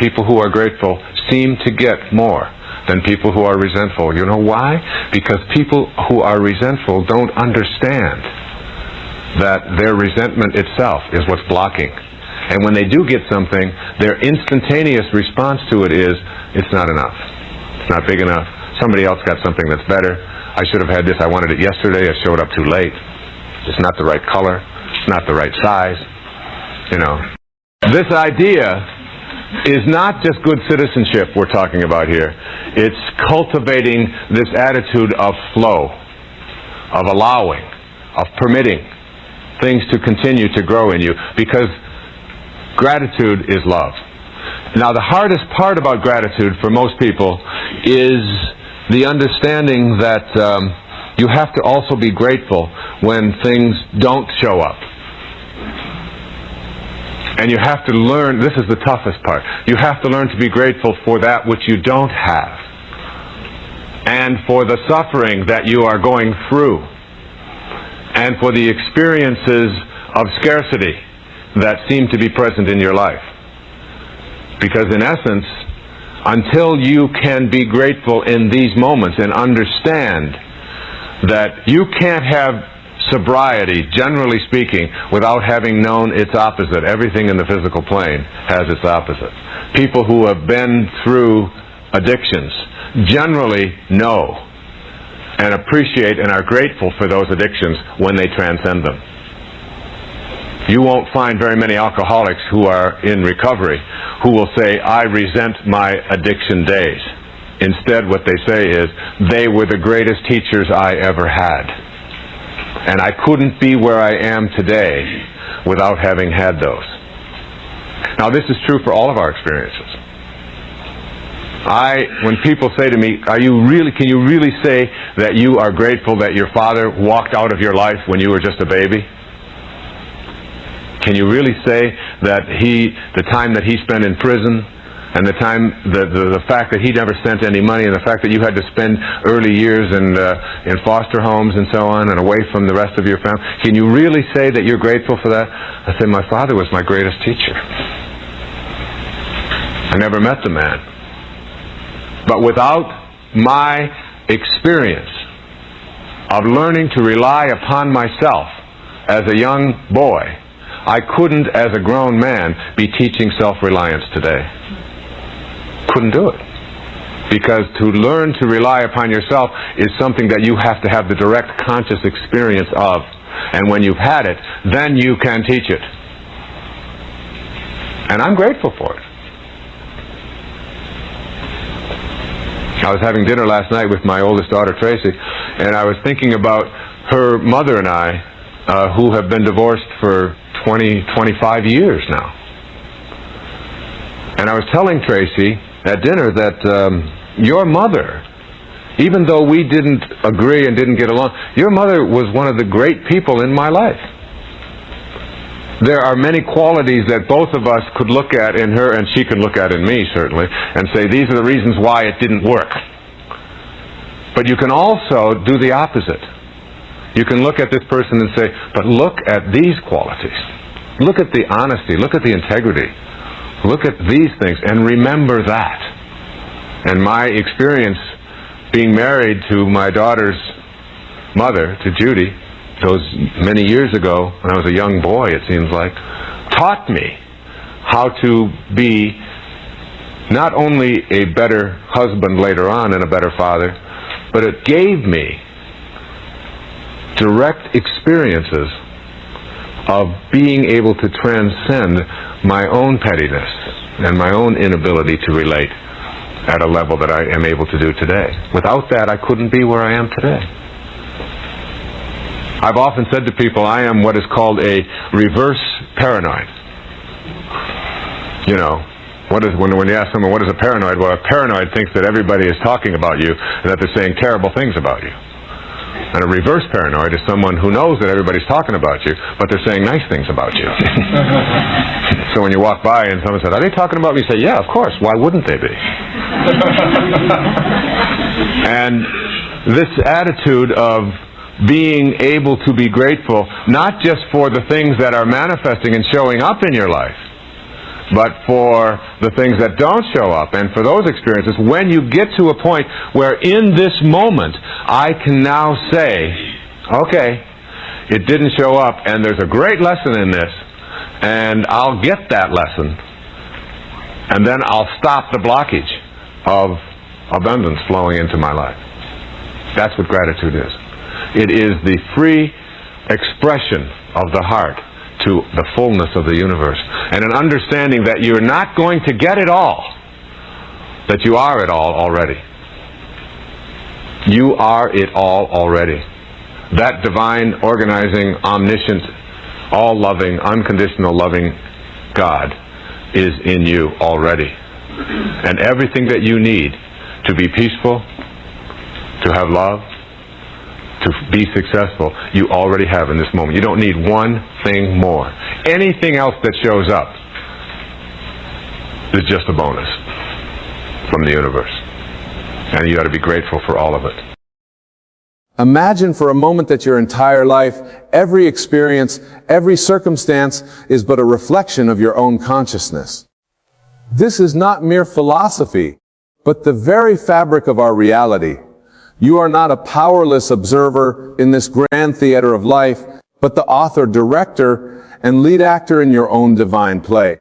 people who are grateful seem to get more than people who are resentful. You know why? Because people who are resentful don't understand that their resentment itself is what's blocking. And when they do get something, their instantaneous response to it is, it's not enough. It's not big enough. Somebody else got something that's better. I should have had this. I wanted it yesterday. It showed up too late. It's not the right color. It's not the right size. You know. This idea is not just good citizenship we're talking about here. It's cultivating this attitude of flow, of allowing, of permitting things to continue to grow in you, because gratitude is love. Now, the hardest part about gratitude for most people is the understanding that you have to also be grateful when things don't show up. And you have to learn, this is the toughest part, you have to learn to be grateful for that which you don't have, and for the suffering that you are going through, and for the experiences of scarcity that seem to be present in your life. Because in essence, until you can be grateful in these moments and understand that you can't have sobriety, generally speaking, without having known its opposite. Everything in the physical plane has its opposite. People who have been through addictions generally know and appreciate and are grateful for those addictions when they transcend them. You won't find very many alcoholics who are in recovery who will say, I resent my addiction days. Instead, what they say is, they were the greatest teachers I ever had. And I couldn't be where I am today without having had those. Now, this is true for all of our experiences. When people say to me, can you really say that you are grateful that your father walked out of your life when you were just a baby? Can you really say that the time that he spent in prison, and the fact that he never spent any money, and the fact that you had to spend early years in foster homes and so on, and away from the rest of your family, can you really say that you're grateful for that? I say, my father was my greatest teacher. I never met the man. But without my experience of learning to rely upon myself as a young boy, I couldn't, as a grown man, be teaching self-reliance today. Couldn't do it. Because to learn to rely upon yourself is something that you have to have the direct conscious experience of. And when you've had it, then you can teach it. And I'm grateful for it. I was having dinner last night with my oldest daughter, Tracy, and I was thinking about her mother and I, who have been divorced for 25 years now. And I was telling Tracy at dinner that your mother, even though we didn't agree and didn't get along, your mother was one of the great people in my life. There are many qualities that both of us could look at in her, and she can look at in me, certainly, and say, these are the reasons why it didn't work. But you can also do the opposite. You can look at this person and say, but look at these qualities. Look at the honesty. Look at the integrity. Look at these things and remember that. And my experience being married to my daughter's mother, to Judy, those many years ago, when I was a young boy, it seems like, taught me how to be not only a better husband later on and a better father, but it gave me direct experiences of being able to transcend my own pettiness and my own inability to relate at a level that I am able to do today. Without that, I couldn't be where I am today. I've often said to people, I am what is called a reverse paranoid. You know, when you ask someone, what is a paranoid? Well, a paranoid thinks that everybody is talking about you and that they're saying terrible things about you. And a reverse paranoid is someone who knows that everybody's talking about you, but they're saying nice things about you. So when you walk by and someone says, are they talking about me? You say, yeah, of course. Why wouldn't they be? And this attitude of being able to be grateful, not just for the things that are manifesting and showing up in your life, but for the things that don't show up. And for those experiences, when you get to a point where in this moment I can now say, okay, it didn't show up, and there's a great lesson in this, and I'll get that lesson, and then I'll stop the blockage of abundance flowing into my life. That's what gratitude is. It is the free expression of the heart to the fullness of the universe, and an understanding that you're not going to get it all, that you are it all already. You are it all already. That divine, organizing, omniscient, all-loving, unconditional loving God is in you already. And everything that you need to be peaceful, to have love, to be successful, you already have in this moment. You don't need one thing more. Anything else that shows up is just a bonus from the universe. And you ought to be grateful for all of it. Imagine for a moment that your entire life, every experience, every circumstance is but a reflection of your own consciousness. This is not mere philosophy, but the very fabric of our reality. You are not a powerless observer in this grand theater of life, but the author, director, and lead actor in your own divine play.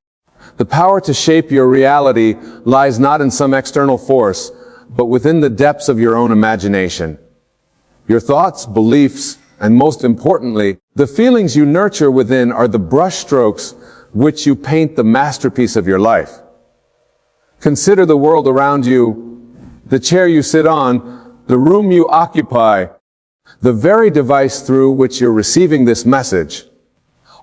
The power to shape your reality lies not in some external force, but within the depths of your own imagination. Your thoughts, beliefs, and most importantly, the feelings you nurture within are the brushstrokes which you paint the masterpiece of your life. Consider the world around you, the chair you sit on, the room you occupy, the very device through which you're receiving this message.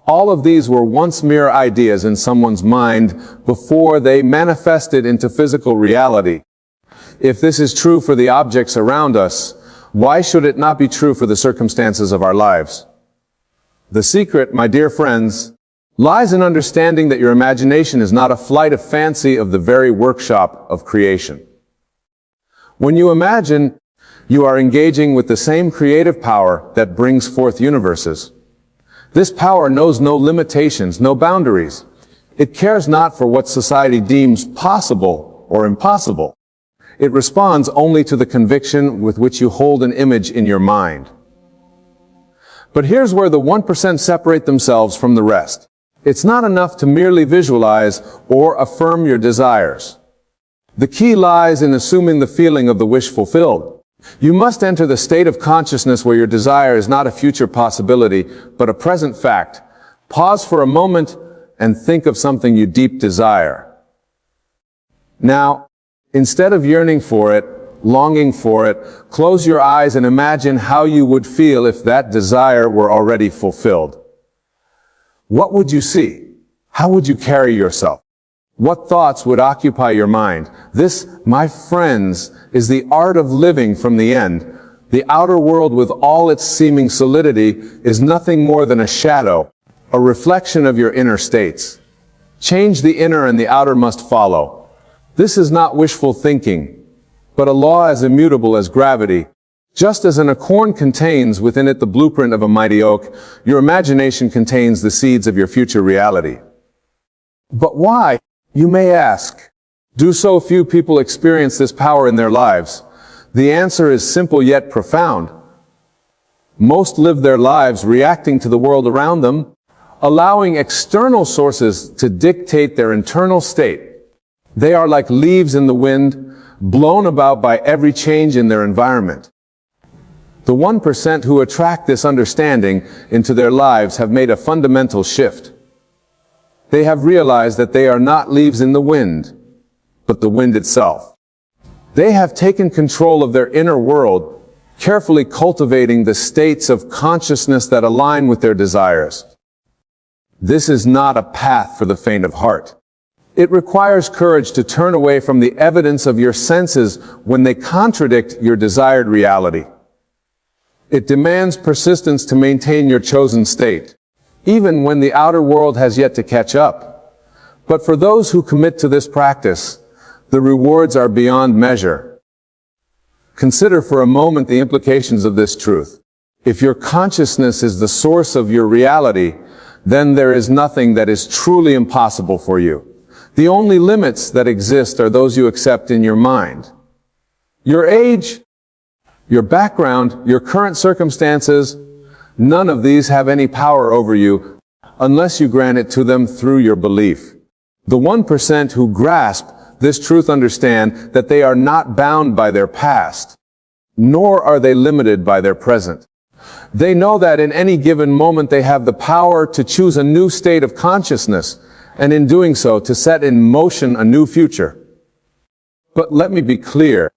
All of these were once mere ideas in someone's mind before they manifested into physical reality. If this is true for the objects around us, why should it not be true for the circumstances of our lives? The secret, my dear friends, lies in understanding that your imagination is not a flight of fancy of the very workshop of creation. When you imagine, you are engaging with the same creative power that brings forth universes. This power knows no limitations, no boundaries. It cares not for what society deems possible or impossible. It responds only to the conviction with which you hold an image in your mind. But here's where the 1% separate themselves from the rest. It's not enough to merely visualize or affirm your desires. The key lies in assuming the feeling of the wish fulfilled. You must enter the state of consciousness where your desire is not a future possibility, but a present fact. Pause for a moment and think of something you deep desire. Now, instead of yearning for it, longing for it, close your eyes and imagine how you would feel if that desire were already fulfilled. What would you see? How would you carry yourself? What thoughts would occupy your mind? This, my friends, is the art of living from the end. The outer world with all its seeming solidity is nothing more than a shadow, a reflection of your inner states. Change the inner and the outer must follow. This is not wishful thinking, but a law as immutable as gravity. Just as an acorn contains within it the blueprint of a mighty oak, your imagination contains the seeds of your future reality. But why, you may ask, do so few people experience this power in their lives? The answer is simple yet profound. Most live their lives reacting to the world around them, allowing external sources to dictate their internal state. They are like leaves in the wind, blown about by every change in their environment. The 1% who attract this understanding into their lives have made a fundamental shift. They have realized that they are not leaves in the wind, but the wind itself. They have taken control of their inner world, carefully cultivating the states of consciousness that align with their desires. This is not a path for the faint of heart. It requires courage to turn away from the evidence of your senses when they contradict your desired reality. It demands persistence to maintain your chosen state, even when the outer world has yet to catch up. But for those who commit to this practice, the rewards are beyond measure. Consider for a moment the implications of this truth. If your consciousness is the source of your reality, then there is nothing that is truly impossible for you. The only limits that exist are those you accept in your mind. Your age, your background, your current circumstances, none of these have any power over you unless you grant it to them through your belief. The 1% who grasp this truth understand that they are not bound by their past, nor are they limited by their present. They know that in any given moment they have the power to choose a new state of consciousness, and in doing so to set in motion a new future. But let me be clear,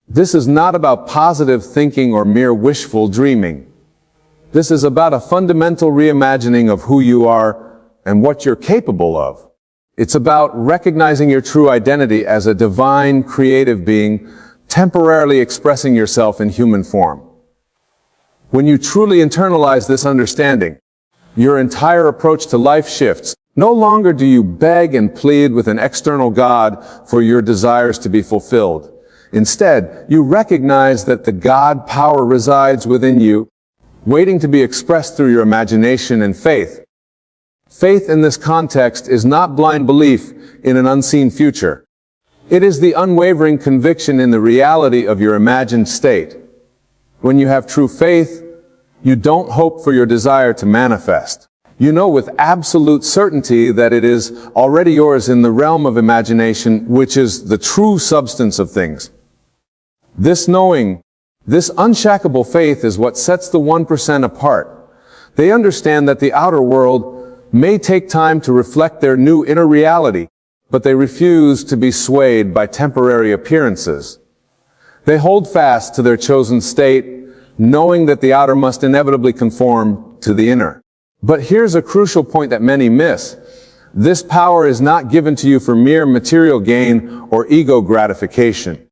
this is not about positive thinking or mere wishful dreaming. This is about a fundamental reimagining of who you are and what you're capable of. It's about recognizing your true identity as a divine, creative being, temporarily expressing yourself in human form. When you truly internalize this understanding, your entire approach to life shifts. No longer do you beg and plead with an external God for your desires to be fulfilled. Instead, you recognize that the God power resides within you, waiting to be expressed through your imagination and faith. Faith in this context is not blind belief in an unseen future. It is the unwavering conviction in the reality of your imagined state. When you have true faith, you don't hope for your desire to manifest. You know with absolute certainty that it is already yours in the realm of imagination, which is the true substance of things. This knowing, this unshakable faith is what sets the 1% apart. They understand that the outer world may take time to reflect their new inner reality, but they refuse to be swayed by temporary appearances. They hold fast to their chosen state, knowing that the outer must inevitably conform to the inner. But here's a crucial point that many miss. This power is not given to you for mere material gain or ego gratification.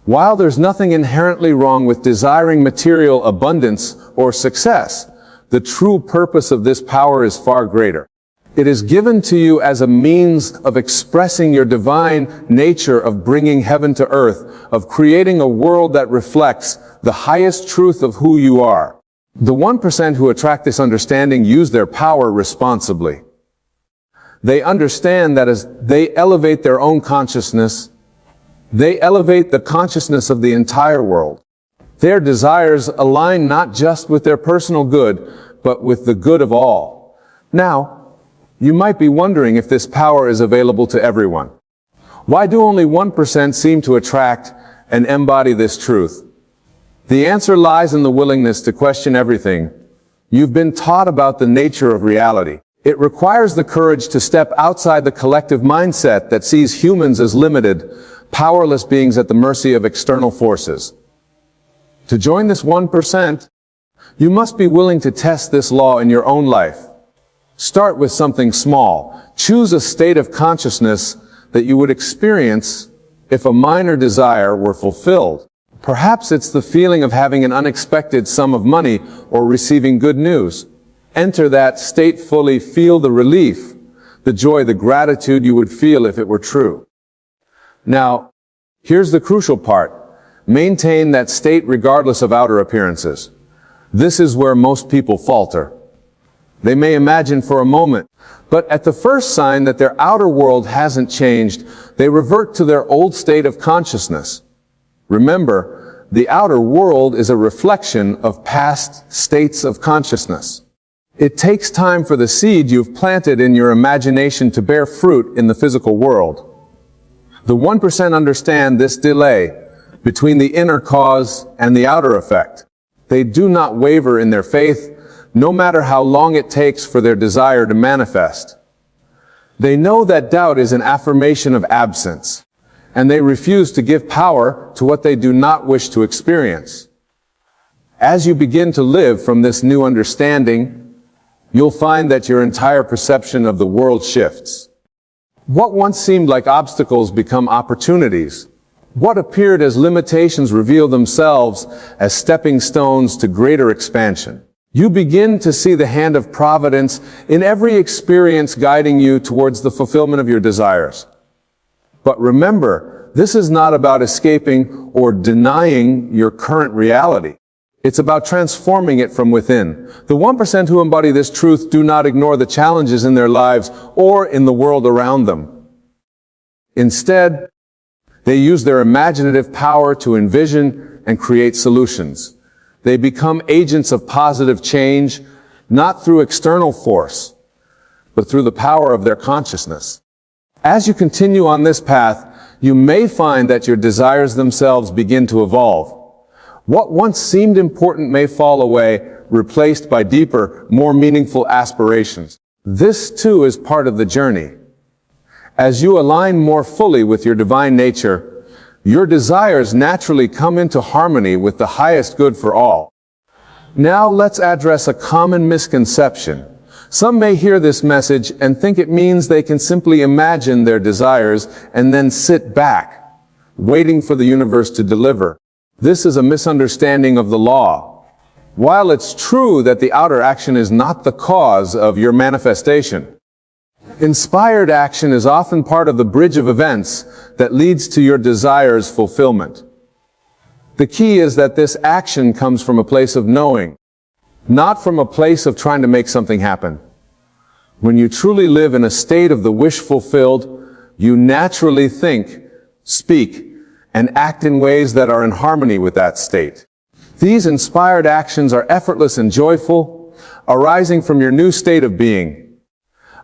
While there's nothing inherently wrong with desiring material abundance or success, the true purpose of this power is far greater. It is given to you as a means of expressing your divine nature, of bringing heaven to earth, of creating a world that reflects the highest truth of who you are. The 1% who attract this understanding use their power responsibly. They understand that as they elevate their own consciousness, they elevate the consciousness of the entire world. Their desires align not just with their personal good, but with the good of all. Now, you might be wondering if this power is available to everyone. Why do only 1% seem to attract and embody this truth? The answer lies in the willingness to question everything. You've been taught about the nature of reality. It requires the courage to step outside the collective mindset that sees humans as limited, powerless beings at the mercy of external forces. To join this 1%, you must be willing to test this law in your own life. Start with something small. Choose a state of consciousness that you would experience if a minor desire were fulfilled. Perhaps it's the feeling of having an unexpected sum of money or receiving good news. Enter that state fully, feel the relief, the joy, the gratitude you would feel if it were true. Now, here's the crucial part. Maintain that state regardless of outer appearances. This is where most people falter. They may imagine for a moment, but at the first sign that their outer world hasn't changed, they revert to their old state of consciousness. Remember, the outer world is a reflection of past states of consciousness. It takes time for the seed you've planted in your imagination to bear fruit in the physical world. The 1% understand this delay between the inner cause and the outer effect. They do not waver in their faith, no matter how long it takes for their desire to manifest. They know that doubt is an affirmation of absence, and they refuse to give power to what they do not wish to experience. As you begin to live from this new understanding, you'll find that your entire perception of the world shifts. What once seemed like obstacles become opportunities. What appeared as limitations reveal themselves as stepping stones to greater expansion. You begin to see the hand of providence in every experience guiding you towards the fulfillment of your desires. But remember, this is not about escaping or denying your current reality. It's about transforming it from within. The 1% who embody this truth do not ignore the challenges in their lives or in the world around them. Instead, they use their imaginative power to envision and create solutions. They become agents of positive change, not through external force, but through the power of their consciousness. As you continue on this path, you may find that your desires themselves begin to evolve. What once seemed important may fall away, replaced by deeper, more meaningful aspirations. This too is part of the journey. As you align more fully with your divine nature, your desires naturally come into harmony with the highest good for all. Now let's address a common misconception. Some may hear this message and think it means they can simply imagine their desires and then sit back, waiting for the universe to deliver. This is a misunderstanding of the law. While it's true that the outer action is not the cause of your manifestation, inspired action is often part of the bridge of events that leads to your desire's fulfillment. The key is that this action comes from a place of knowing, not from a place of trying to make something happen. When you truly live in a state of the wish fulfilled, you naturally think, speak, and act in ways that are in harmony with that state. These inspired actions are effortless and joyful, arising from your new state of being.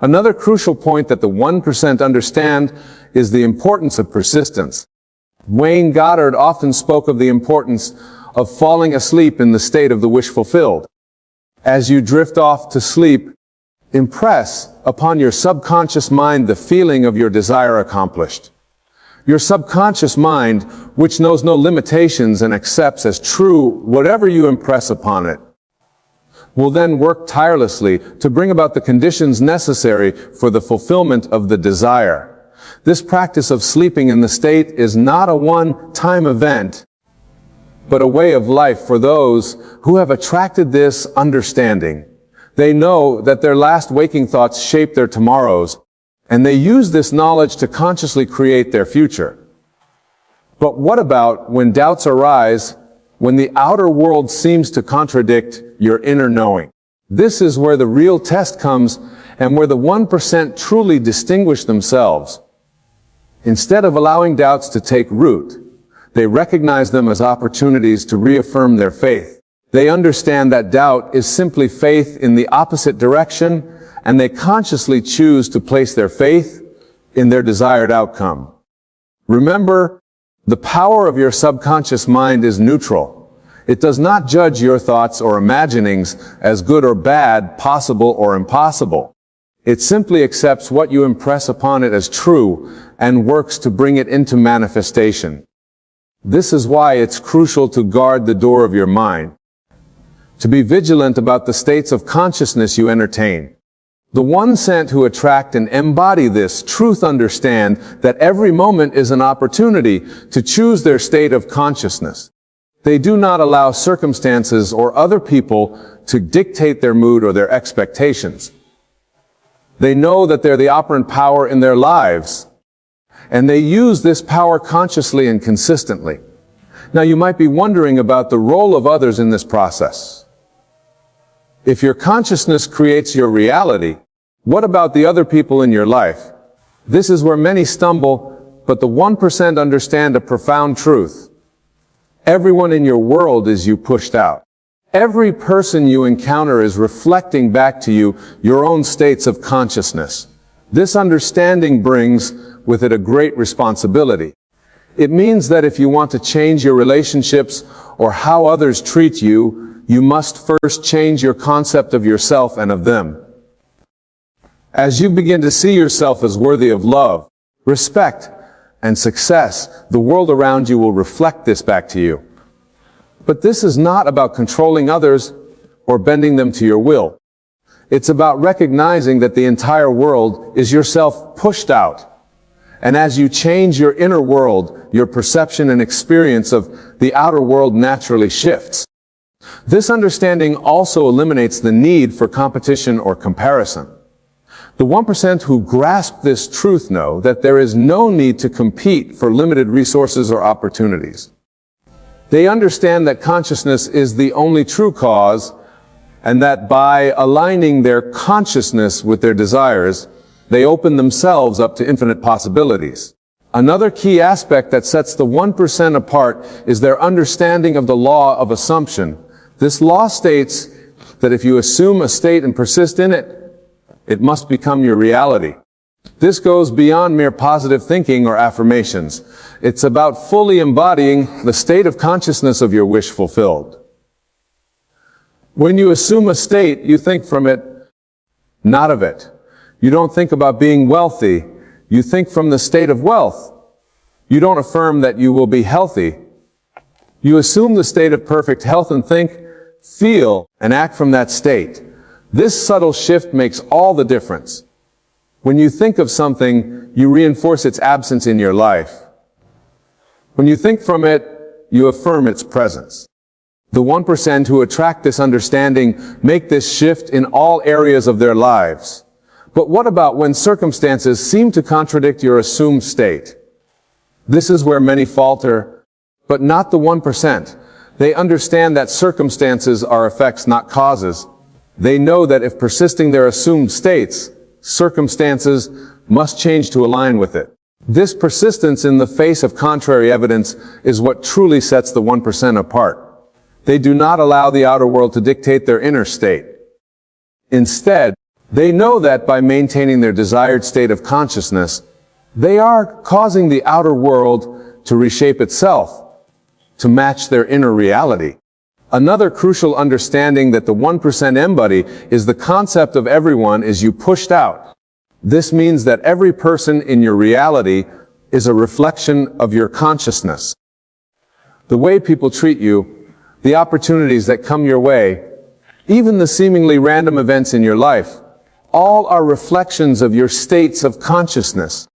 Another crucial point that the 1% understand is the importance of persistence. Wayne Goddard often spoke of the importance of falling asleep in the state of the wish fulfilled. As you drift off to sleep, impress upon your subconscious mind the feeling of your desire accomplished. Your subconscious mind, which knows no limitations and accepts as true whatever you impress upon it, will then work tirelessly to bring about the conditions necessary for the fulfillment of the desire. This practice of sleeping in the state is not a one-time event, but a way of life for those who have attracted this understanding. They know that their last waking thoughts shape their tomorrows, and they use this knowledge to consciously create their future. But what about when doubts arise, when the outer world seems to contradict your inner knowing? This is where the real test comes, and where the 1% truly distinguish themselves. Instead of allowing doubts to take root, they recognize them as opportunities to reaffirm their faith. They understand that doubt is simply faith in the opposite direction, and they consciously choose to place their faith in their desired outcome. Remember, the power of your subconscious mind is neutral. It does not judge your thoughts or imaginings as good or bad, possible or impossible. It simply accepts what you impress upon it as true and works to bring it into manifestation. This is why it's crucial to guard the door of your mind, to be vigilant about the states of consciousness you entertain. The 1% who attract and embody this truth understand that every moment is an opportunity to choose their state of consciousness. They do not allow circumstances or other people to dictate their mood or their expectations. They know that they're the operant power in their lives, and they use this power consciously and consistently. Now you might be wondering about the role of others in this process. If your consciousness creates your reality, what about the other people in your life? This is where many stumble, but the 1% understand a profound truth. Everyone in your world is you pushed out. Every person you encounter is reflecting back to you your own states of consciousness. This understanding brings with it a great responsibility. It means that if you want to change your relationships or how others treat you, you must first change your concept of yourself and of them. As you begin to see yourself as worthy of love, respect, and success, the world around you will reflect this back to you. But this is not about controlling others or bending them to your will. It's about recognizing that the entire world is yourself pushed out. And as you change your inner world, your perception and experience of the outer world naturally shifts. This understanding also eliminates the need for competition or comparison. The 1% who grasp this truth know that there is no need to compete for limited resources or opportunities. They understand that consciousness is the only true cause, and that by aligning their consciousness with their desires, they open themselves up to infinite possibilities. Another key aspect that sets the 1% apart is their understanding of the law of assumption. This law states that if you assume a state and persist in it, it must become your reality. This goes beyond mere positive thinking or affirmations. It's about fully embodying the state of consciousness of your wish fulfilled. When you assume a state, you think from it, not of it. You don't think about being wealthy. You think from the state of wealth. You don't affirm that you will be healthy. You assume the state of perfect health and think, feel, and act from that state. This subtle shift makes all the difference. When you think of something, you reinforce its absence in your life. When you think from it, you affirm its presence. The 1% who attract this understanding make this shift in all areas of their lives. But what about when circumstances seem to contradict your assumed state? This is where many falter, but not the 1%. They understand that circumstances are effects, not causes. They know that if persisting their assumed states, circumstances must change to align with it. This persistence in the face of contrary evidence is what truly sets the 1% apart. They do not allow the outer world to dictate their inner state. Instead, they know that by maintaining their desired state of consciousness, they are causing the outer world to reshape itself, to match their inner reality. Another crucial understanding that the 1% embody is the concept of everyone is you pushed out. This means that every person in your reality is a reflection of your consciousness. The way people treat you, the opportunities that come your way, even the seemingly random events in your life, all are reflections of your states of consciousness.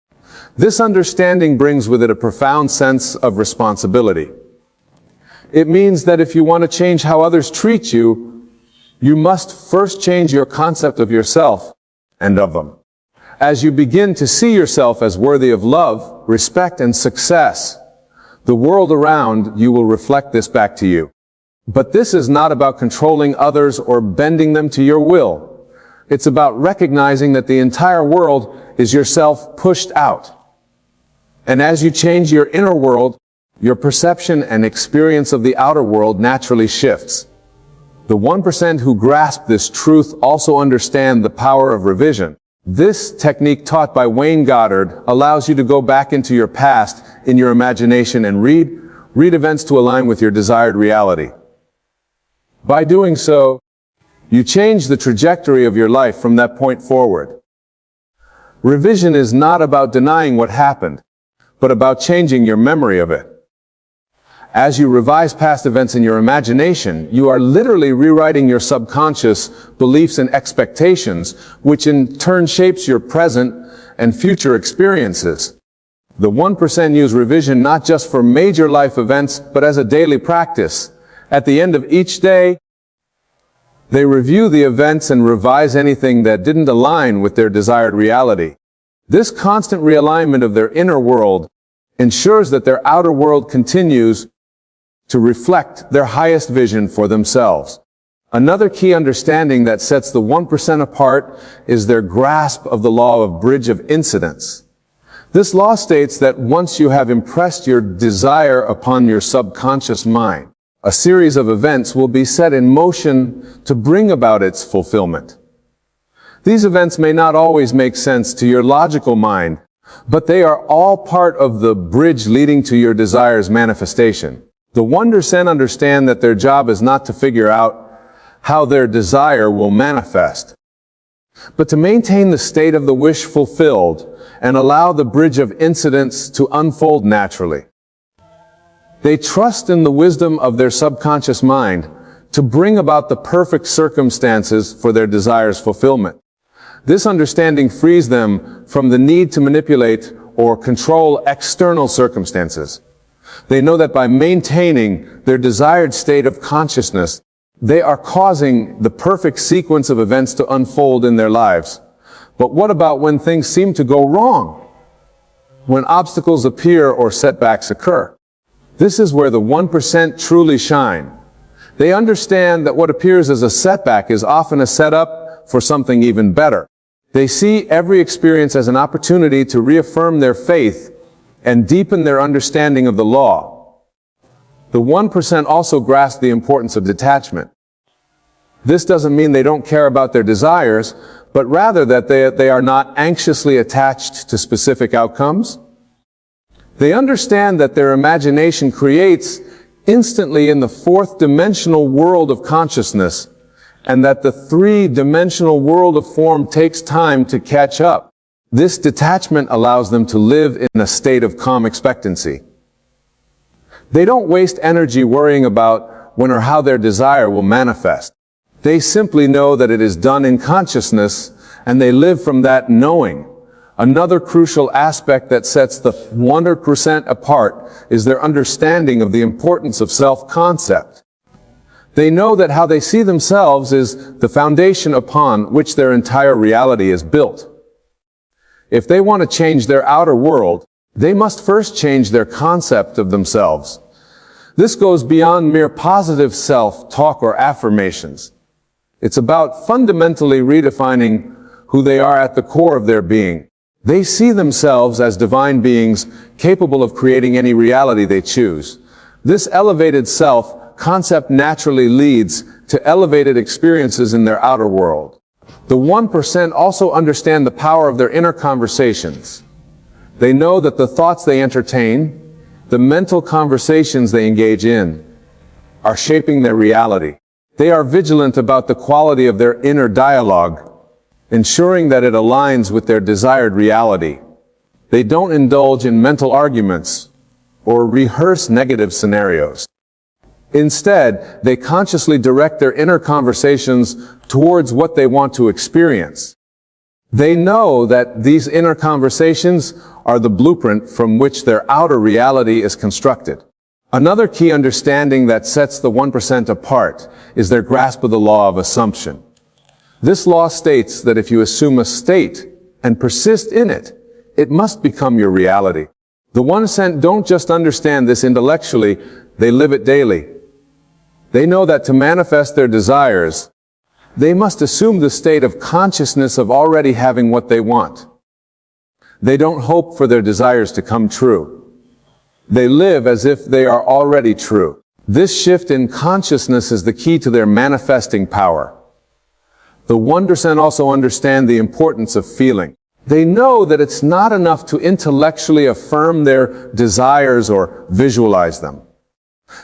This understanding brings with it a profound sense of responsibility. It means that if you want to change how others treat you, you must first change your concept of yourself and of them. As you begin to see yourself as worthy of love, respect, and success, the world around you will reflect this back to you. But this is not about controlling others or bending them to your will. It's about recognizing that the entire world is yourself pushed out. And as you change your inner world, your perception and experience of the outer world naturally shifts. The 1% who grasp this truth also understand the power of revision. This technique taught by Wayne Goddard allows you to go back into your past in your imagination and read events to align with your desired reality. By doing so, you change the trajectory of your life from that point forward. Revision is not about denying what happened, but about changing your memory of it. As you revise past events in your imagination, you are literally rewriting your subconscious beliefs and expectations, which in turn shapes your present and future experiences. The 1% use revision not just for major life events, but as a daily practice. At the end of each day, they review the events and revise anything that didn't align with their desired reality. This constant realignment of their inner world ensures that their outer world continues to reflect their highest vision for themselves. Another key understanding that sets the 1% apart is their grasp of the law of bridge of incidence. This law states that once you have impressed your desire upon your subconscious mind, a series of events will be set in motion to bring about its fulfillment. These events may not always make sense to your logical mind, but they are all part of the bridge leading to your desire's manifestation. The 1% understand that their job is not to figure out how their desire will manifest, but to maintain the state of the wish fulfilled and allow the bridge of incidents to unfold naturally. They trust in the wisdom of their subconscious mind to bring about the perfect circumstances for their desire's fulfillment. This understanding frees them from the need to manipulate or control external circumstances. They know that by maintaining their desired state of consciousness, they are causing the perfect sequence of events to unfold in their lives. But what about when things seem to go wrong? When obstacles appear or setbacks occur? This is where the 1% truly shine. They understand that what appears as a setback is often a setup for something even better. They see every experience as an opportunity to reaffirm their faith and deepen their understanding of the law. The 1% also grasp the importance of detachment. This doesn't mean they don't care about their desires, but rather that they are not anxiously attached to specific outcomes. They understand that their imagination creates instantly in the fourth-dimensional world of consciousness, and that the three-dimensional world of form takes time to catch up. This detachment allows them to live in a state of calm expectancy. They don't waste energy worrying about when or how their desire will manifest. They simply know that it is done in consciousness, and they live from that knowing. Another crucial aspect that sets the 100% apart is their understanding of the importance of self-concept. They know that how they see themselves is the foundation upon which their entire reality is built. If they want to change their outer world, they must first change their concept of themselves. This goes beyond mere positive self-talk or affirmations. It's about fundamentally redefining who they are at the core of their being. They see themselves as divine beings capable of creating any reality they choose. This elevated self-concept naturally leads to elevated experiences in their outer world. The 1% also understand the power of their inner conversations. They know that the thoughts they entertain, the mental conversations they engage in, are shaping their reality. They are vigilant about the quality of their inner dialogue, ensuring that it aligns with their desired reality. They don't indulge in mental arguments or rehearse negative scenarios. Instead, they consciously direct their inner conversations towards what they want to experience. They know that these inner conversations are the blueprint from which their outer reality is constructed. Another key understanding that sets the 1% apart is their grasp of the law of assumption. This law states that if you assume a state and persist in it, it must become your reality. The 1% don't just understand this intellectually, they live it daily. They know that to manifest their desires, they must assume the state of consciousness of already having what they want. They don't hope for their desires to come true. They live as if they are already true. This shift in consciousness is the key to their manifesting power. The 1% also understand the importance of feeling. They know that it's not enough to intellectually affirm their desires or visualize them.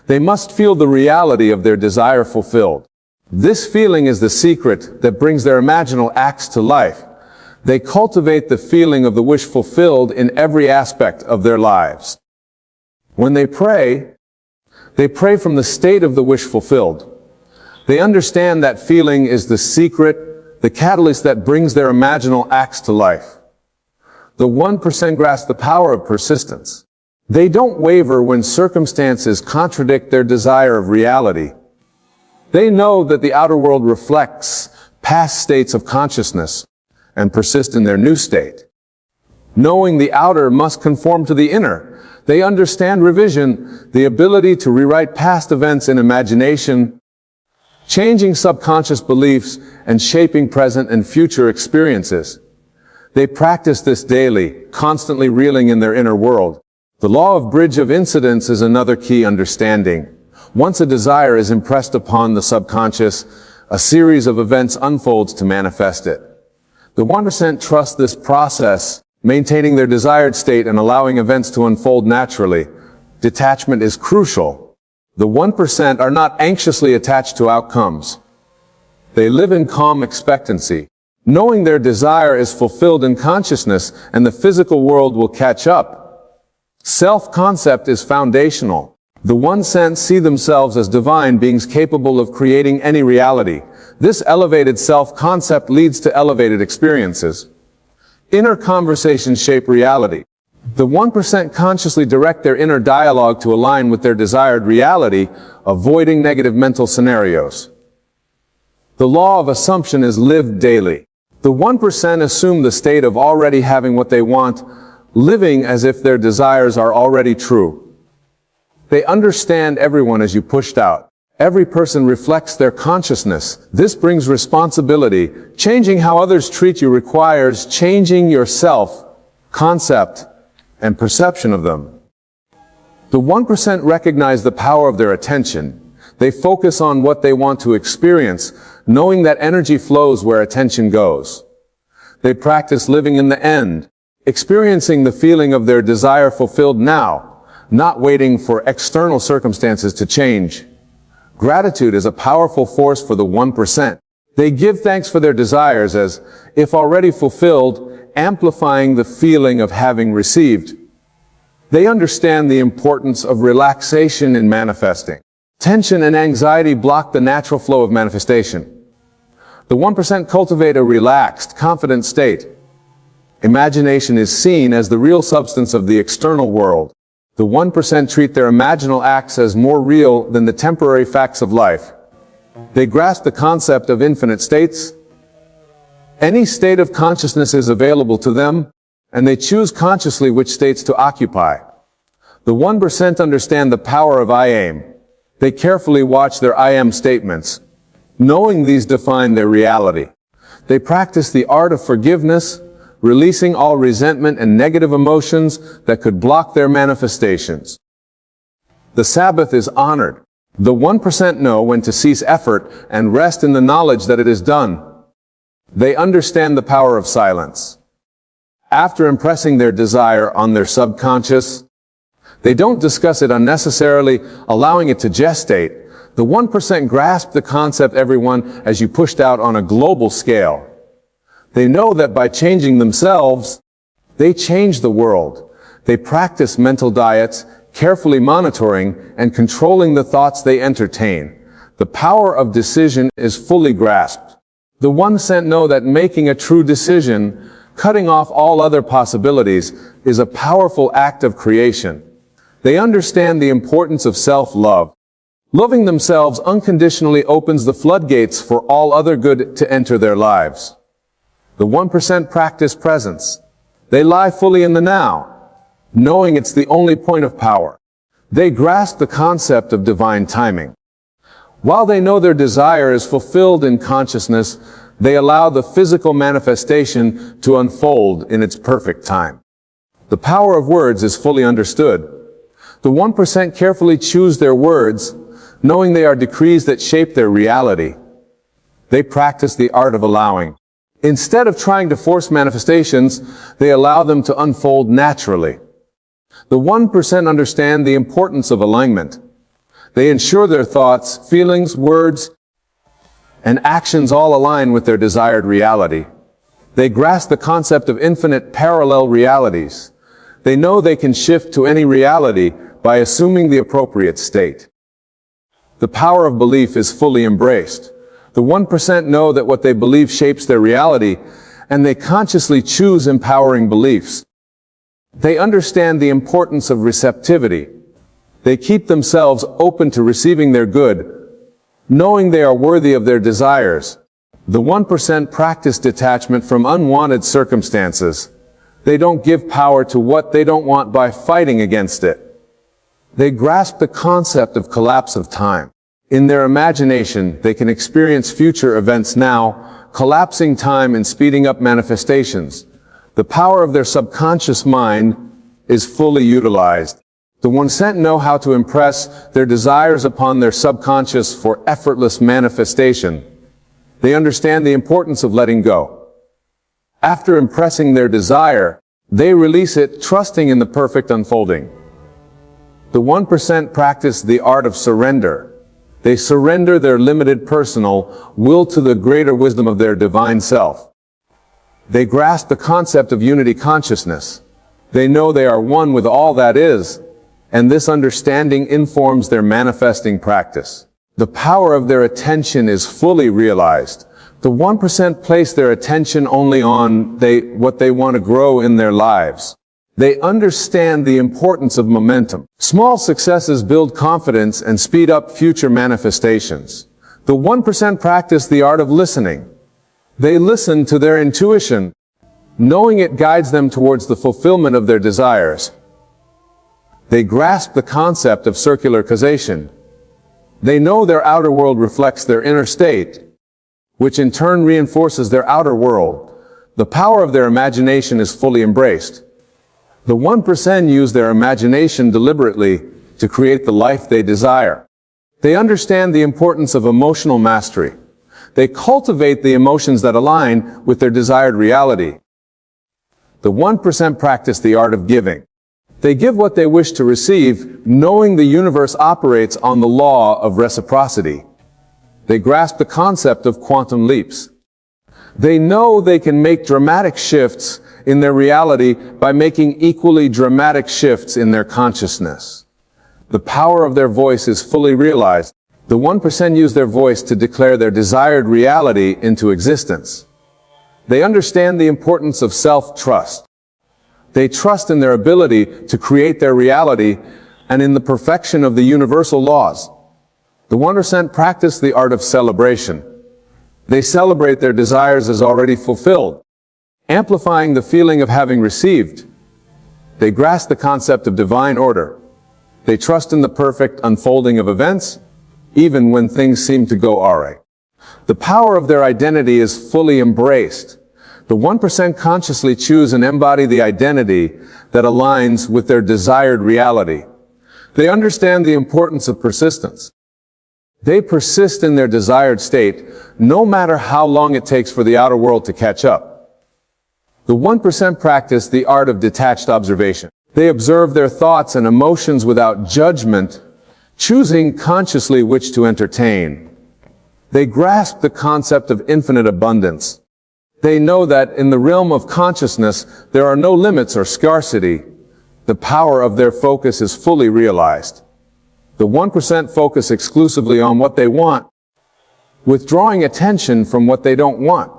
They must feel the reality of their desire fulfilled. This feeling is the secret that brings their imaginal acts to life. They cultivate the feeling of the wish fulfilled in every aspect of their lives. When they pray from the state of the wish fulfilled. They understand that feeling is the secret, the catalyst that brings their imaginal acts to life. The 1% grasp the power of persistence. They don't waver when circumstances contradict their desire of reality. They know that the outer world reflects past states of consciousness and persist in their new state. Knowing the outer must conform to the inner, they understand revision, the ability to rewrite past events in imagination, changing subconscious beliefs and shaping present and future experiences. They practice this daily, constantly reeling in their inner world. The law of bridge of incidence is another key understanding. Once a desire is impressed upon the subconscious, a series of events unfolds to manifest it. The 1% trust this process, maintaining their desired state and allowing events to unfold naturally. Detachment is crucial. The 1% are not anxiously attached to outcomes. They live in calm expectancy, knowing their desire is fulfilled in consciousness and the physical world will catch up. Self-concept is foundational. The 1% see themselves as divine beings capable of creating any reality. This elevated self-concept leads to elevated experiences. Inner conversations shape reality. The 1% consciously direct their inner dialogue to align with their desired reality, avoiding negative mental scenarios. The law of assumption is lived daily. The 1% assume the state of already having what they want, living as if their desires are already true. They understand everyone as you pushed out. Every person reflects their consciousness. This brings responsibility. Changing how others treat you requires changing your self-concept and perception of them. The 1% recognize the power of their attention. They focus on what they want to experience, knowing that energy flows where attention goes. They practice living in the end, experiencing the feeling of their desire fulfilled now, not waiting for external circumstances to change. Gratitude is a powerful force for the 1%. They give thanks for their desires as if already fulfilled, amplifying the feeling of having received. They understand the importance of relaxation in manifesting. Tension and anxiety block the natural flow of manifestation. The 1% cultivate a relaxed, confident state. Imagination is seen as the real substance of the external world. The 1% treat their imaginal acts as more real than the temporary facts of life. They grasp the concept of infinite states. Any state of consciousness is available to them, and they choose consciously which states to occupy. The 1% understand the power of I am. They carefully watch their I am statements, knowing these define their reality. They practice the art of forgiveness, releasing all resentment and negative emotions that could block their manifestations. The Sabbath is honored. The 1% know when to cease effort and rest in the knowledge that it is done. They understand the power of silence. After impressing their desire on their subconscious, they don't discuss it unnecessarily, allowing it to gestate. The 1% grasp the concept everyone as you pushed out on a global scale. They know that by changing themselves, they change the world. They practice mental diets, carefully monitoring and controlling the thoughts they entertain. The power of decision is fully grasped. The 1% know that making a true decision, cutting off all other possibilities, is a powerful act of creation. They understand the importance of self-love. Loving themselves unconditionally opens the floodgates for all other good to enter their lives. The 1% practice presence. They lie fully in the now, knowing it's the only point of power. They grasp the concept of divine timing. While they know their desire is fulfilled in consciousness, they allow the physical manifestation to unfold in its perfect time. The power of words is fully understood. The 1% carefully choose their words, knowing they are decrees that shape their reality. They practice the art of allowing. Instead of trying to force manifestations, they allow them to unfold naturally. The 1% understand the importance of alignment. They ensure their thoughts, feelings, words, and actions all align with their desired reality. They grasp the concept of infinite parallel realities. They know they can shift to any reality by assuming the appropriate state. The power of belief is fully embraced. The 1% know that what they believe shapes their reality, and they consciously choose empowering beliefs. They understand the importance of receptivity. They keep themselves open to receiving their good, knowing they are worthy of their desires. The 1% practice detachment from unwanted circumstances. They don't give power to what they don't want by fighting against it. They grasp the concept of collapse of time. In their imagination, they can experience future events now, collapsing time and speeding up manifestations. The power of their subconscious mind is fully utilized. The 1% know how to impress their desires upon their subconscious for effortless manifestation. They understand the importance of letting go. After impressing their desire, they release it, trusting in the perfect unfolding. The 1% practice the art of surrender. They surrender their limited personal will to the greater wisdom of their divine self. They grasp the concept of unity consciousness. They know they are one with all that is, and this understanding informs their manifesting practice. The power of their attention is fully realized. The 1% place their attention only on what they want to grow in their lives. They understand the importance of momentum. Small successes build confidence and speed up future manifestations. The 1% practice the art of listening. They listen to their intuition, knowing it guides them towards the fulfillment of their desires. They grasp the concept of circular causation. They know their outer world reflects their inner state, which in turn reinforces their outer world. The power of their imagination is fully embraced. The 1% use their imagination deliberately to create the life they desire. They understand the importance of emotional mastery. They cultivate the emotions that align with their desired reality. The 1% practice the art of giving. They give what they wish to receive, knowing the universe operates on the law of reciprocity. They grasp the concept of quantum leaps. They know they can make dramatic shifts in their reality by making equally dramatic shifts in their consciousness. The power of their voice is fully realized. The 1% use their voice to declare their desired reality into existence. They understand the importance of self-trust. They trust in their ability to create their reality and in the perfection of the universal laws. The 1% practice the art of celebration. They celebrate their desires as already fulfilled, amplifying the feeling of having received. They grasp the concept of divine order. They trust in the perfect unfolding of events, even when things seem to go awry. The power of their identity is fully embraced. The 1% consciously choose and embody the identity that aligns with their desired reality. They understand the importance of persistence. They persist in their desired state, no matter how long it takes for the outer world to catch up. The 1% practice the art of detached observation. They observe their thoughts and emotions without judgment, choosing consciously which to entertain. They grasp the concept of infinite abundance. They know that in the realm of consciousness, there are no limits or scarcity. The power of their focus is fully realized. The 1% focus exclusively on what they want, withdrawing attention from what they don't want.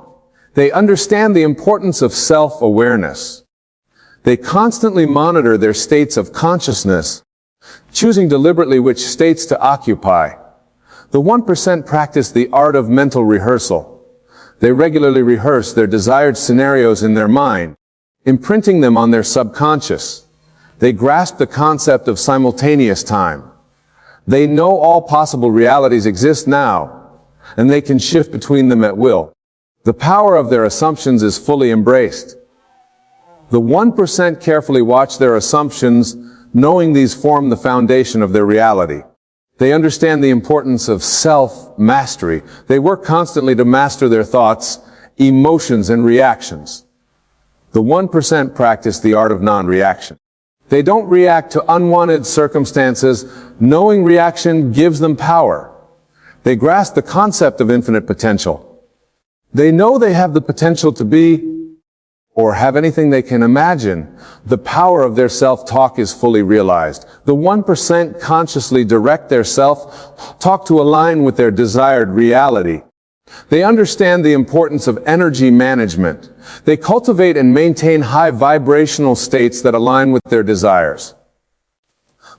They understand the importance of self-awareness. They constantly monitor their states of consciousness, choosing deliberately which states to occupy. The 1% practice the art of mental rehearsal. They regularly rehearse their desired scenarios in their mind, imprinting them on their subconscious. They grasp the concept of simultaneous time. They know all possible realities exist now, and they can shift between them at will. The power of their assumptions is fully embraced. The 1% carefully watch their assumptions, knowing these form the foundation of their reality. They understand the importance of self-mastery. They work constantly to master their thoughts, emotions, and reactions. The 1% practice the art of non-reaction. They don't react to unwanted circumstances, knowing reaction gives them power. They grasp the concept of infinite potential. They know they have the potential to be or have anything they can imagine. The power of their self-talk is fully realized. The 1% consciously direct their self-talk to align with their desired reality. They understand the importance of energy management. They cultivate and maintain high vibrational states that align with their desires.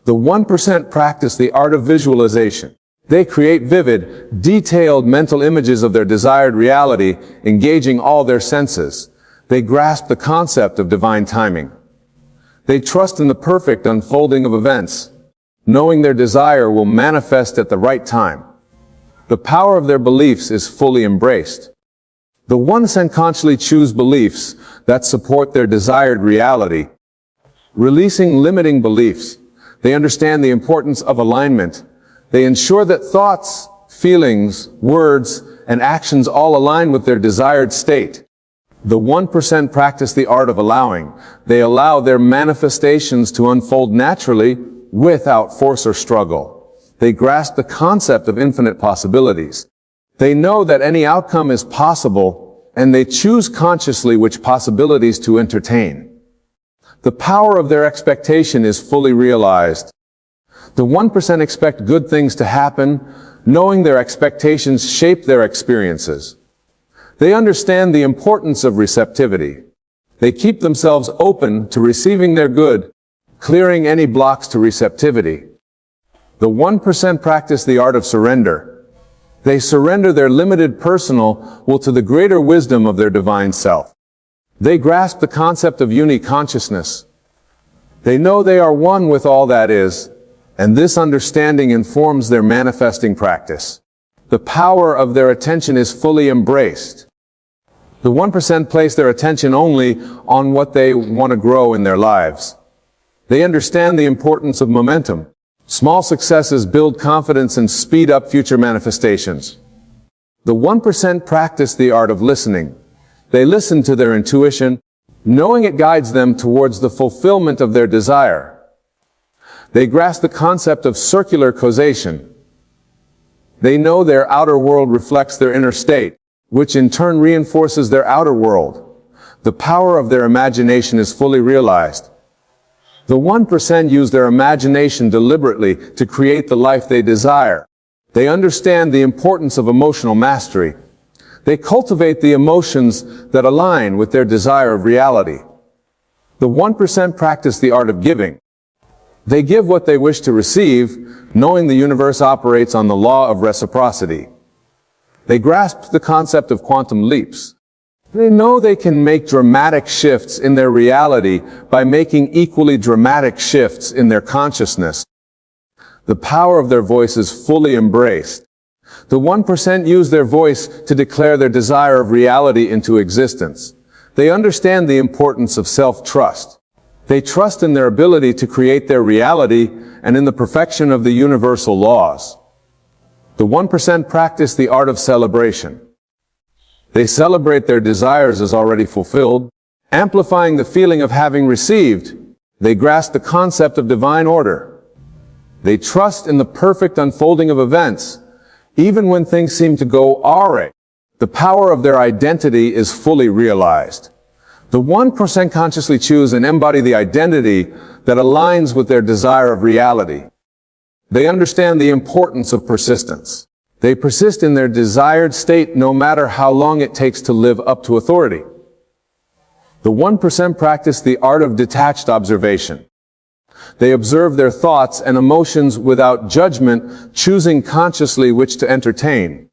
The 1% practice the art of visualization. They create vivid, detailed mental images of their desired reality, engaging all their senses. They grasp the concept of divine timing. They trust in the perfect unfolding of events, knowing their desire will manifest at the right time. The power of their beliefs is fully embraced. The 1% consciously choose beliefs that support their desired reality, releasing limiting beliefs. They understand the importance of alignment. They ensure that thoughts, feelings, words, and actions all align with their desired state. The 1% practice the art of allowing. They allow their manifestations to unfold naturally without force or struggle. They grasp the concept of infinite possibilities. They know that any outcome is possible, and they choose consciously which possibilities to entertain. The power of their expectation is fully realized. The 1% expect good things to happen, knowing their expectations shape their experiences. They understand the importance of receptivity. They keep themselves open to receiving their good, clearing any blocks to receptivity. The 1% practice the art of surrender. They surrender their limited personal will to the greater wisdom of their divine self. They grasp the concept of uni-consciousness. They know they are one with all that is, and this understanding informs their manifesting practice. The power of their attention is fully embraced. The 1% place their attention only on what they want to grow in their lives. They understand the importance of momentum. Small successes build confidence and speed up future manifestations. The 1% practice the art of listening. They listen to their intuition, knowing it guides them towards the fulfillment of their desire. They grasp the concept of circular causation. They know their outer world reflects their inner state, which in turn reinforces their outer world. The power of their imagination is fully realized. The 1% use their imagination deliberately to create the life they desire. They understand the importance of emotional mastery. They cultivate the emotions that align with their desire of reality. The 1% practice the art of giving. They give what they wish to receive, knowing the universe operates on the law of reciprocity. They grasp the concept of quantum leaps. They know they can make dramatic shifts in their reality by making equally dramatic shifts in their consciousness. The power of their voice is fully embraced. The 1% use their voice to declare their desire of reality into existence. They understand the importance of self-trust. They trust in their ability to create their reality and in the perfection of the universal laws. The 1% practice the art of celebration. They celebrate their desires as already fulfilled, amplifying the feeling of having received. They grasp the concept of divine order. They trust in the perfect unfolding of events, even when things seem to go awry. The power of their identity is fully realized. The 1% consciously choose and embody the identity that aligns with their desire of reality. They understand the importance of persistence. They persist in their desired state no matter how long it takes to live up to authority. The 1% practice the art of detached observation. They observe their thoughts and emotions without judgment, choosing consciously which to entertain.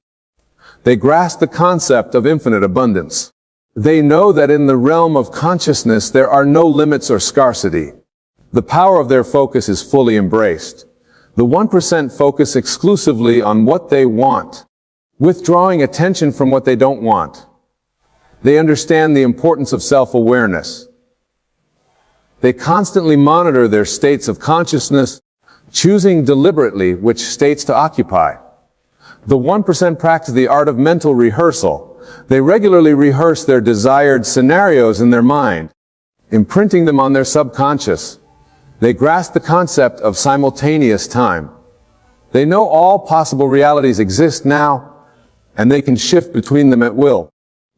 They grasp the concept of infinite abundance. They know that in the realm of consciousness there are no limits or scarcity. The power of their focus is fully embraced. The 1% focus exclusively on what they want, withdrawing attention from what they don't want. They understand the importance of self-awareness. They constantly monitor their states of consciousness, choosing deliberately which states to occupy. The 1% practice the art of mental rehearsal. They regularly rehearse their desired scenarios in their mind, imprinting them on their subconscious. They grasp the concept of simultaneous time. They know all possible realities exist now, and they can shift between them at will.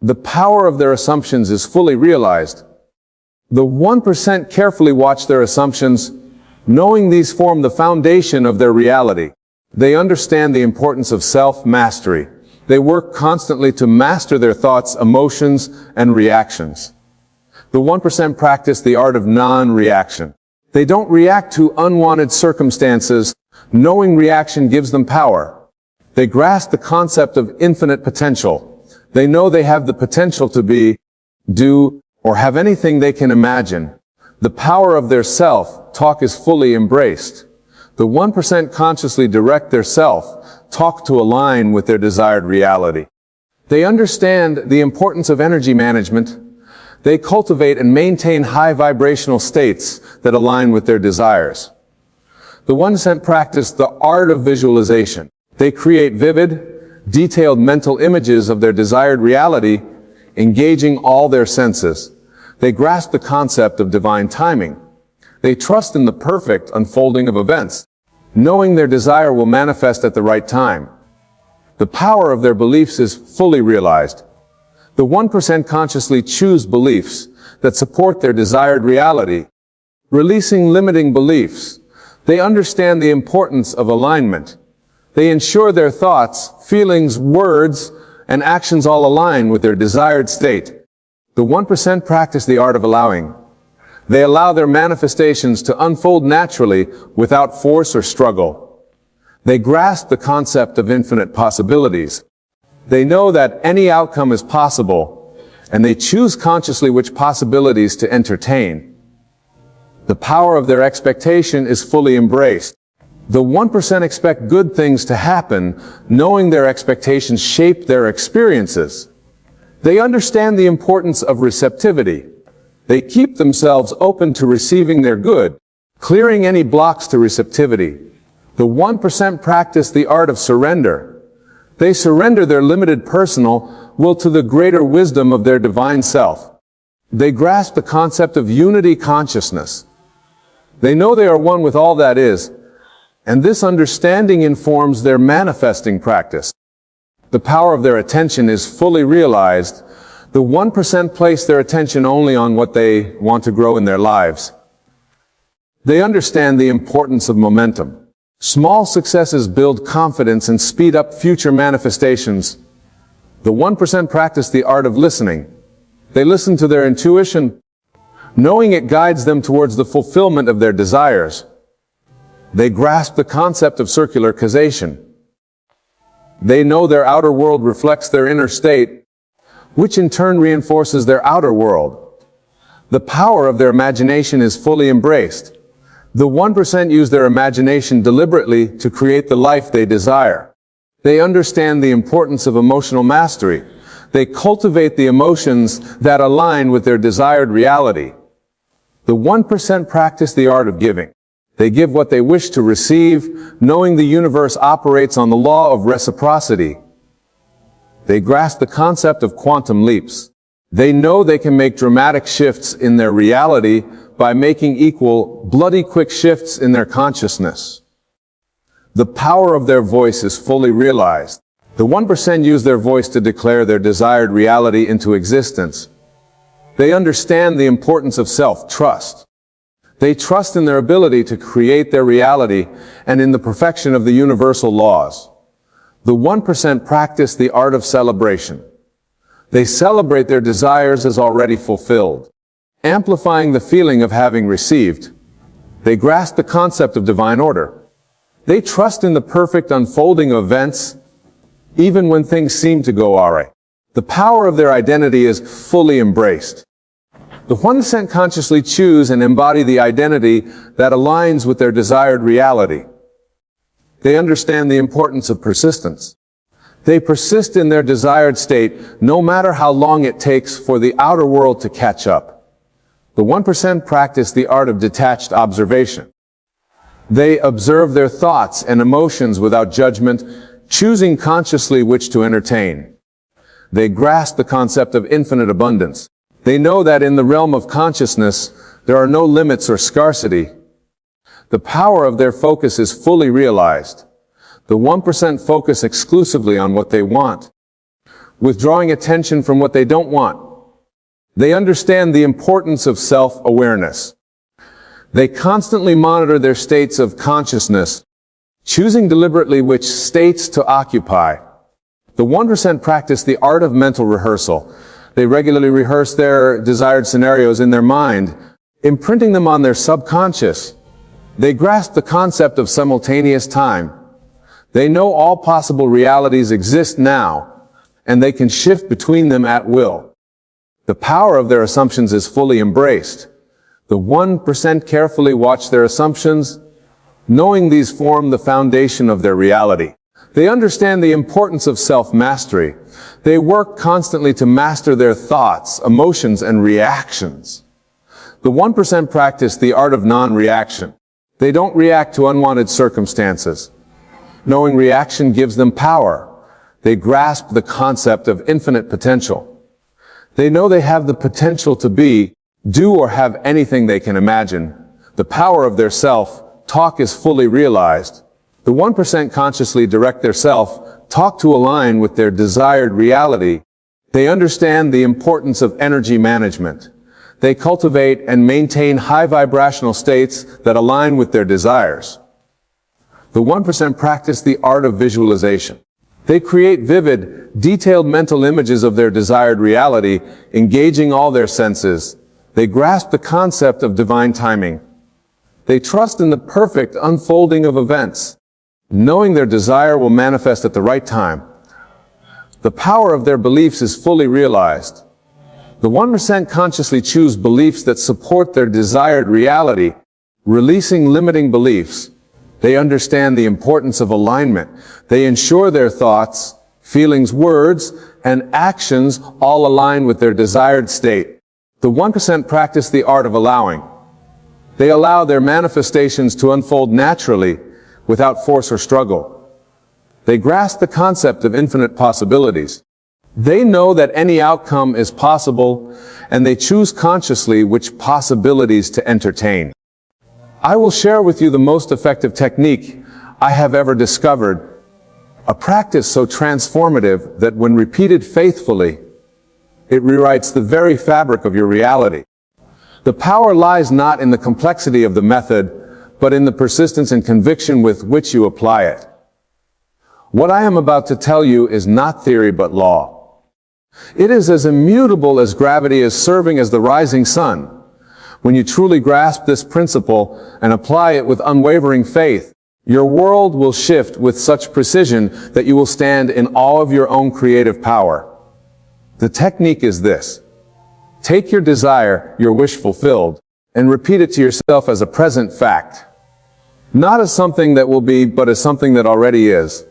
The power of their assumptions is fully realized. The 1% carefully watch their assumptions, knowing these form the foundation of their reality. They understand the importance of self-mastery. They work constantly to master their thoughts, emotions, and reactions. The 1% practice the art of non-reaction. They don't react to unwanted circumstances, knowing reaction gives them power. They grasp the concept of infinite potential. They know they have the potential to be, do, or have anything they can imagine. The power of their self-talk is fully embraced. The 1% consciously direct their self-talk to align with their desired reality. They understand the importance of energy management. They cultivate and maintain high vibrational states that align with their desires. The 1% practice the art of visualization. They create vivid, detailed mental images of their desired reality, engaging all their senses. They grasp the concept of divine timing. They trust in the perfect unfolding of events, knowing their desire will manifest at the right time. The power of their beliefs is fully realized. The 1% consciously choose beliefs that support their desired reality, releasing limiting beliefs. They understand the importance of alignment. They ensure their thoughts, feelings, words, and actions all align with their desired state. The 1% practice the art of allowing. They allow their manifestations to unfold naturally without force or struggle. They grasp the concept of infinite possibilities. They know that any outcome is possible, and they choose consciously which possibilities to entertain. The power of their expectation is fully embraced. The 1% expect good things to happen, knowing their expectations shape their experiences. They understand the importance of receptivity. They keep themselves open to receiving their good, clearing any blocks to receptivity. The 1% practice the art of surrender. They surrender their limited personal will to the greater wisdom of their divine self. They grasp the concept of unity consciousness. They know they are one with all that is, and this understanding informs their manifesting practice. The power of their attention is fully realized. The 1% place their attention only on what they want to grow in their lives. They understand the importance of momentum. Small successes build confidence and speed up future manifestations. The 1% practice the art of listening. They listen to their intuition, knowing it guides them towards the fulfillment of their desires. They grasp the concept of circular causation. They know their outer world reflects their inner state, which in turn reinforces their outer world. The power of their imagination is fully embraced. The 1% use their imagination deliberately to create the life they desire. They understand the importance of emotional mastery. They cultivate the emotions that align with their desired reality. The 1% practice the art of giving. They give what they wish to receive, knowing the universe operates on the law of reciprocity. They grasp the concept of quantum leaps. They know they can make dramatic shifts in their reality by making equal, bloody quick shifts in their consciousness. The power of their voice is fully realized. The 1% use their voice to declare their desired reality into existence. They understand the importance of self-trust. They trust in their ability to create their reality and in the perfection of the universal laws. The 1% practice the art of celebration. They celebrate their desires as already fulfilled, amplifying the feeling of having received. They grasp the concept of divine order. They trust in the perfect unfolding of events, even when things seem to go awry. The power of their identity is fully embraced. The 1% consciously choose and embody the identity that aligns with their desired reality. They understand the importance of persistence. They persist in their desired state no matter how long it takes for the outer world to catch up. The 1% practice the art of detached observation. They observe their thoughts and emotions without judgment, choosing consciously which to entertain. They grasp the concept of infinite abundance. They know that in the realm of consciousness, there are no limits or scarcity. The power of their focus is fully realized. The 1% focus exclusively on what they want, withdrawing attention from what they don't want. They understand the importance of self-awareness. They constantly monitor their states of consciousness, choosing deliberately which states to occupy. The 1% practice the art of mental rehearsal. They regularly rehearse their desired scenarios in their mind, imprinting them on their subconscious. They grasp the concept of simultaneous time. They know all possible realities exist now, and they can shift between them at will. The power of their assumptions is fully embraced. The 1% carefully watch their assumptions, knowing these form the foundation of their reality. They understand the importance of self-mastery. They work constantly to master their thoughts, emotions, and reactions. The 1% practice the art of non-reaction. They don't react to unwanted circumstances. Knowing reaction gives them power. They grasp the concept of infinite potential. They know they have the potential to be, do, or have anything they can imagine. The power of their self-talk is fully realized. The 1% consciously direct their self-talk to align with their desired reality. They understand the importance of energy management. They cultivate and maintain high vibrational states that align with their desires. The 1% practice the art of visualization. They create vivid, detailed mental images of their desired reality, engaging all their senses. They grasp the concept of divine timing. They trust in the perfect unfolding of events, knowing their desire will manifest at the right time. The power of their beliefs is fully realized. The 1% consciously choose beliefs that support their desired reality, releasing limiting beliefs. They understand the importance of alignment. They ensure their thoughts, feelings, words, and actions all align with their desired state. The 1% practice the art of allowing. They allow their manifestations to unfold naturally, without force or struggle. They grasp the concept of infinite possibilities. They know that any outcome is possible, and they choose consciously which possibilities to entertain. I will share with you the most effective technique I have ever discovered, a practice so transformative that when repeated faithfully, it rewrites the very fabric of your reality. The power lies not in the complexity of the method, but in the persistence and conviction with which you apply it. What I am about to tell you is not theory but law. It is as immutable as gravity is serving as the rising sun. When you truly grasp this principle and apply it with unwavering faith, your world will shift with such precision that you will stand in awe of your own creative power. The technique is this. Take your desire, your wish fulfilled, and repeat it to yourself as a present fact. Not as something that will be, but as something that already is.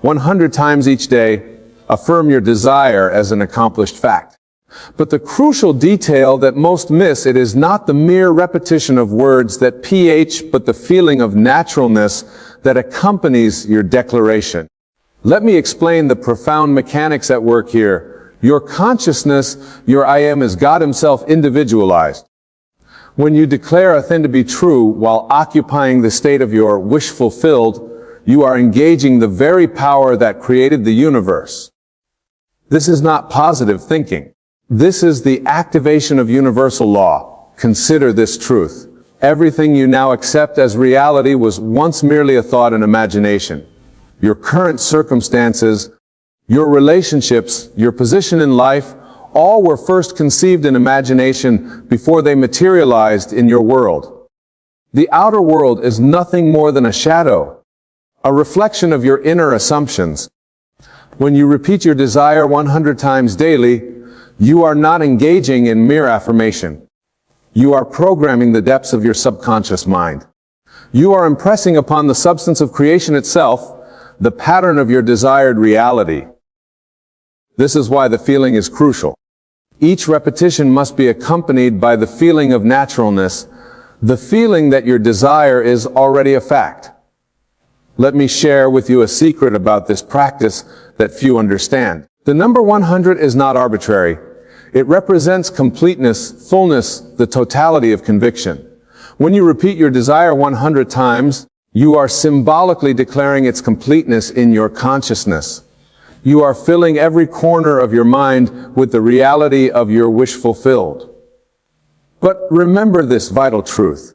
100 times each day, affirm your desire as an accomplished fact. But the crucial detail that most miss, it is not the mere repetition of words that ph, but the feeling of naturalness that accompanies your declaration. Let me explain the profound mechanics at work here. Your consciousness, your I am, is God Himself individualized. When you declare a thing to be true while occupying the state of your wish fulfilled, you are engaging the very power that created the universe. This is not positive thinking. This is the activation of universal law. Consider this truth. Everything you now accept as reality was once merely a thought and imagination. Your current circumstances, your relationships, your position in life, all were first conceived in imagination before they materialized in your world. The outer world is nothing more than a shadow, a reflection of your inner assumptions. When you repeat your desire 100 times daily, you are not engaging in mere affirmation. You are programming the depths of your subconscious mind. You are impressing upon the substance of creation itself the pattern of your desired reality. This is why the feeling is crucial. Each repetition must be accompanied by the feeling of naturalness, the feeling that your desire is already a fact. Let me share with you a secret about this practice that few understand. The number 100 is not arbitrary. It represents completeness, fullness, the totality of conviction. When you repeat your desire 100 times, you are symbolically declaring its completeness in your consciousness. You are filling every corner of your mind with the reality of your wish fulfilled. But remember this vital truth.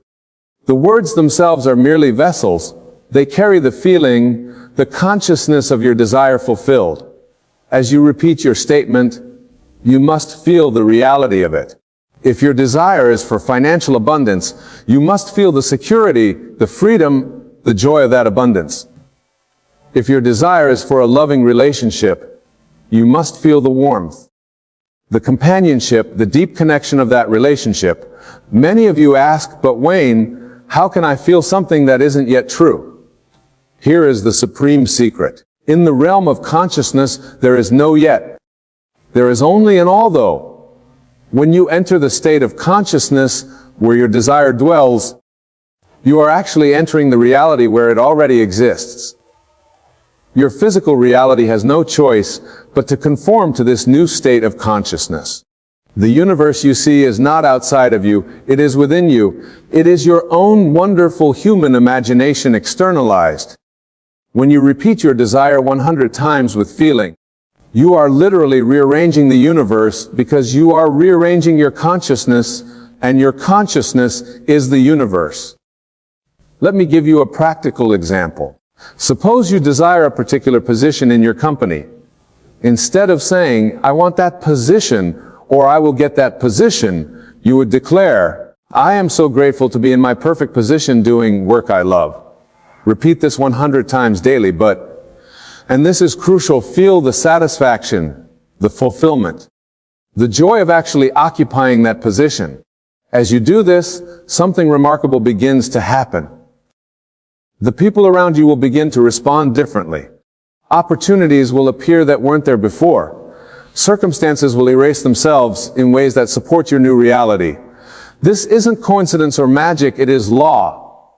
The words themselves are merely vessels. They carry the feeling, the consciousness of your desire fulfilled. As you repeat your statement, you must feel the reality of it. If your desire is for financial abundance, you must feel the security, the freedom, the joy of that abundance. If your desire is for a loving relationship, you must feel the warmth, the companionship, the deep connection of that relationship. Many of you ask, but Wayne, how can I feel something that isn't yet true? Here is the supreme secret. In the realm of consciousness, there is no yet. There is only an although. When you enter the state of consciousness where your desire dwells, you are actually entering the reality where it already exists. Your physical reality has no choice but to conform to this new state of consciousness. The universe you see is not outside of you, it is within you. It is your own wonderful human imagination externalized. When you repeat your desire 100 times with feeling, you are literally rearranging the universe because you are rearranging your consciousness, and your consciousness is the universe. Let me give you a practical example. Suppose you desire a particular position in your company. Instead of saying, I want that position, or I will get that position, you would declare, I am so grateful to be in my perfect position doing work I love. Repeat this 100 times daily, and this is crucial, feel the satisfaction, the fulfillment, the joy of actually occupying that position. As you do this, something remarkable begins to happen. The people around you will begin to respond differently. Opportunities will appear that weren't there before. Circumstances will erase themselves in ways that support your new reality. This isn't coincidence or magic, it is law.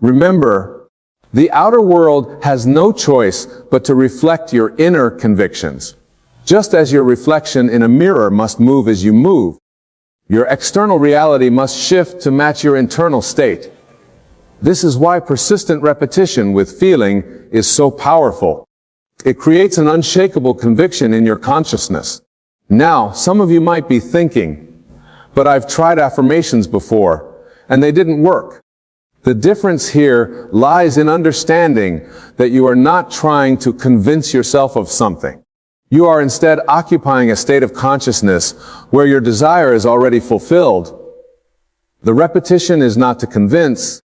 Remember, the outer world has no choice but to reflect your inner convictions. Just as your reflection in a mirror must move as you move, your external reality must shift to match your internal state. This is why persistent repetition with feeling is so powerful. It creates an unshakable conviction in your consciousness. Now, some of you might be thinking, but I've tried affirmations before, and they didn't work. The difference here lies in understanding that you are not trying to convince yourself of something. You are instead occupying a state of consciousness where your desire is already fulfilled. The repetition is not to convince,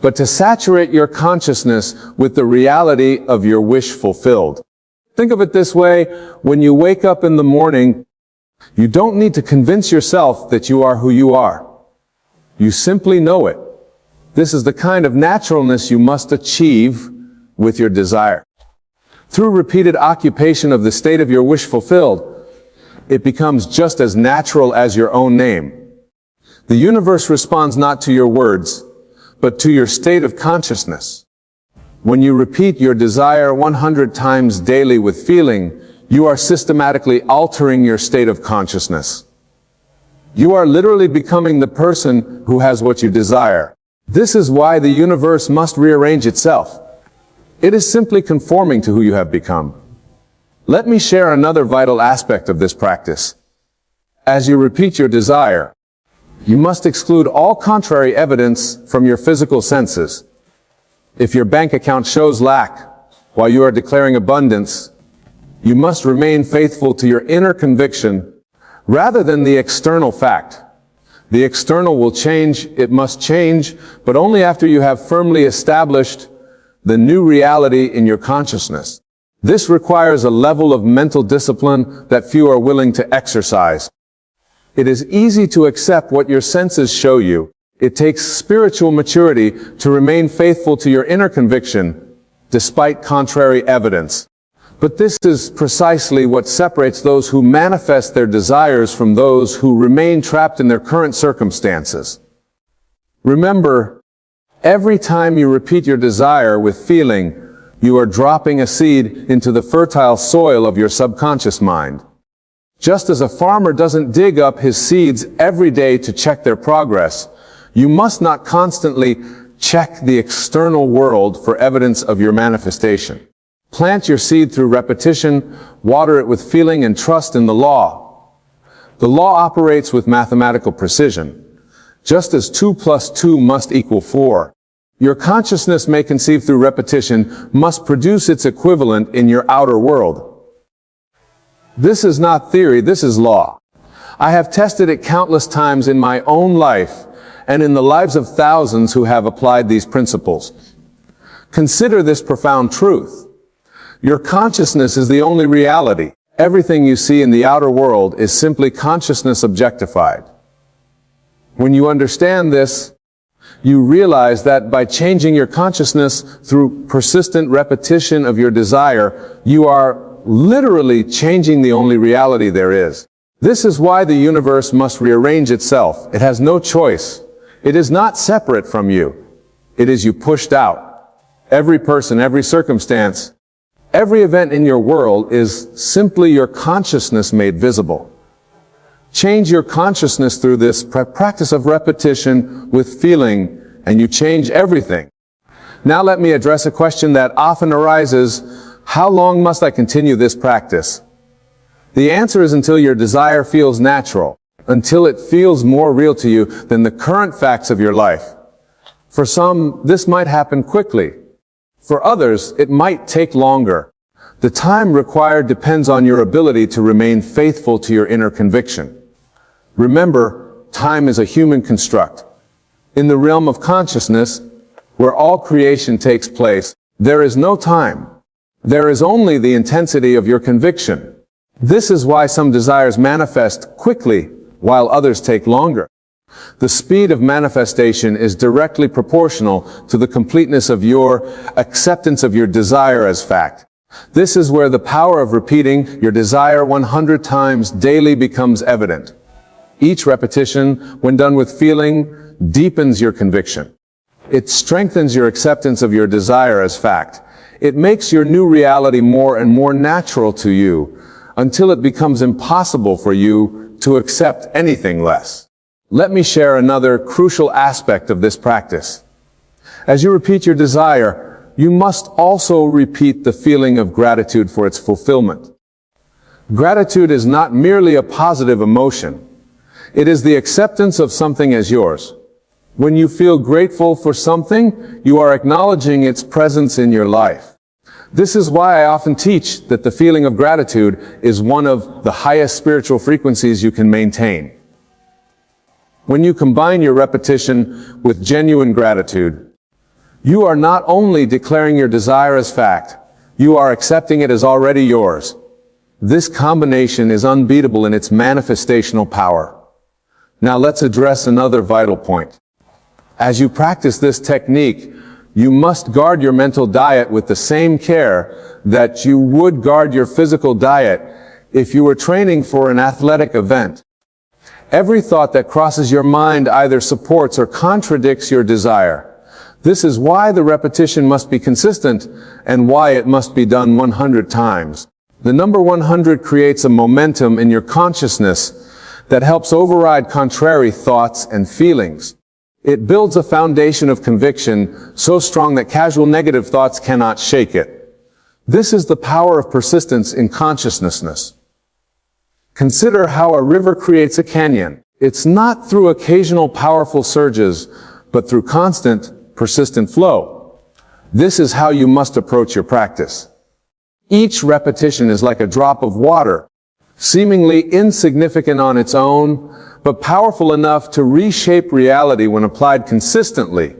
but to saturate your consciousness with the reality of your wish fulfilled. Think of it this way: when you wake up in the morning, you don't need to convince yourself that you are who you are. You simply know it. This is the kind of naturalness you must achieve with your desire. Through repeated occupation of the state of your wish fulfilled, it becomes just as natural as your own name. The universe responds not to your words, but to your state of consciousness. When you repeat your desire 100 times daily with feeling, you are systematically altering your state of consciousness. You are literally becoming the person who has what you desire. This is why the universe must rearrange itself. It is simply conforming to who you have become. Let me share another vital aspect of this practice. As you repeat your desire, you must exclude all contrary evidence from your physical senses. If your bank account shows lack while you are declaring abundance, you must remain faithful to your inner conviction rather than the external fact. The external will change, it must change, but only after you have firmly established the new reality in your consciousness. This requires a level of mental discipline that few are willing to exercise. It is easy to accept what your senses show you. It takes spiritual maturity to remain faithful to your inner conviction, despite contrary evidence. But this is precisely what separates those who manifest their desires from those who remain trapped in their current circumstances. Remember, every time you repeat your desire with feeling, you are dropping a seed into the fertile soil of your subconscious mind. Just as a farmer doesn't dig up his seeds every day to check their progress, you must not constantly check the external world for evidence of your manifestation. Plant your seed through repetition, water it with feeling, and trust in the law. The law operates with mathematical precision. Just as 2 + 2 must equal 4, your consciousness may conceive through repetition must produce its equivalent in your outer world. This is not theory, this is law. I have tested it countless times in my own life and in the lives of thousands who have applied these principles. Consider this profound truth. Your consciousness is the only reality. Everything you see in the outer world is simply consciousness objectified. When you understand this, you realize that by changing your consciousness through persistent repetition of your desire, you are literally changing the only reality there is. This is why the universe must rearrange itself. It has no choice. It is not separate from you. It is you pushed out. Every person, every circumstance, every event in your world is simply your consciousness made visible. Change your consciousness through this practice of repetition with feeling, and you change everything. Now let me address a question that often arises: how long must I continue this practice? The answer is until your desire feels natural, until it feels more real to you than the current facts of your life. For some, this might happen quickly. For others, it might take longer. The time required depends on your ability to remain faithful to your inner conviction. Remember, time is a human construct. In the realm of consciousness, where all creation takes place, there is no time. There is only the intensity of your conviction. This is why some desires manifest quickly, while others take longer. The speed of manifestation is directly proportional to the completeness of your acceptance of your desire as fact. This is where the power of repeating your desire 100 times daily becomes evident. Each repetition, when done with feeling, deepens your conviction. It strengthens your acceptance of your desire as fact. It makes your new reality more and more natural to you, until it becomes impossible for you to accept anything less. Let me share another crucial aspect of this practice. As you repeat your desire, you must also repeat the feeling of gratitude for its fulfillment. Gratitude is not merely a positive emotion. It is the acceptance of something as yours. When you feel grateful for something, you are acknowledging its presence in your life. This is why I often teach that the feeling of gratitude is one of the highest spiritual frequencies you can maintain. When you combine your repetition with genuine gratitude, you are not only declaring your desire as fact, you are accepting it as already yours. This combination is unbeatable in its manifestational power. Now let's address another vital point. As you practice this technique, you must guard your mental diet with the same care that you would guard your physical diet if you were training for an athletic event. Every thought that crosses your mind either supports or contradicts your desire. This is why the repetition must be consistent and why it must be done 100 times. The number 100 creates a momentum in your consciousness that helps override contrary thoughts and feelings. It builds a foundation of conviction so strong that casual negative thoughts cannot shake it. This is the power of persistence in consciousness. Consider how a river creates a canyon. It's not through occasional powerful surges, but through constant, persistent flow. This is how you must approach your practice. Each repetition is like a drop of water, seemingly insignificant on its own, but powerful enough to reshape reality when applied consistently.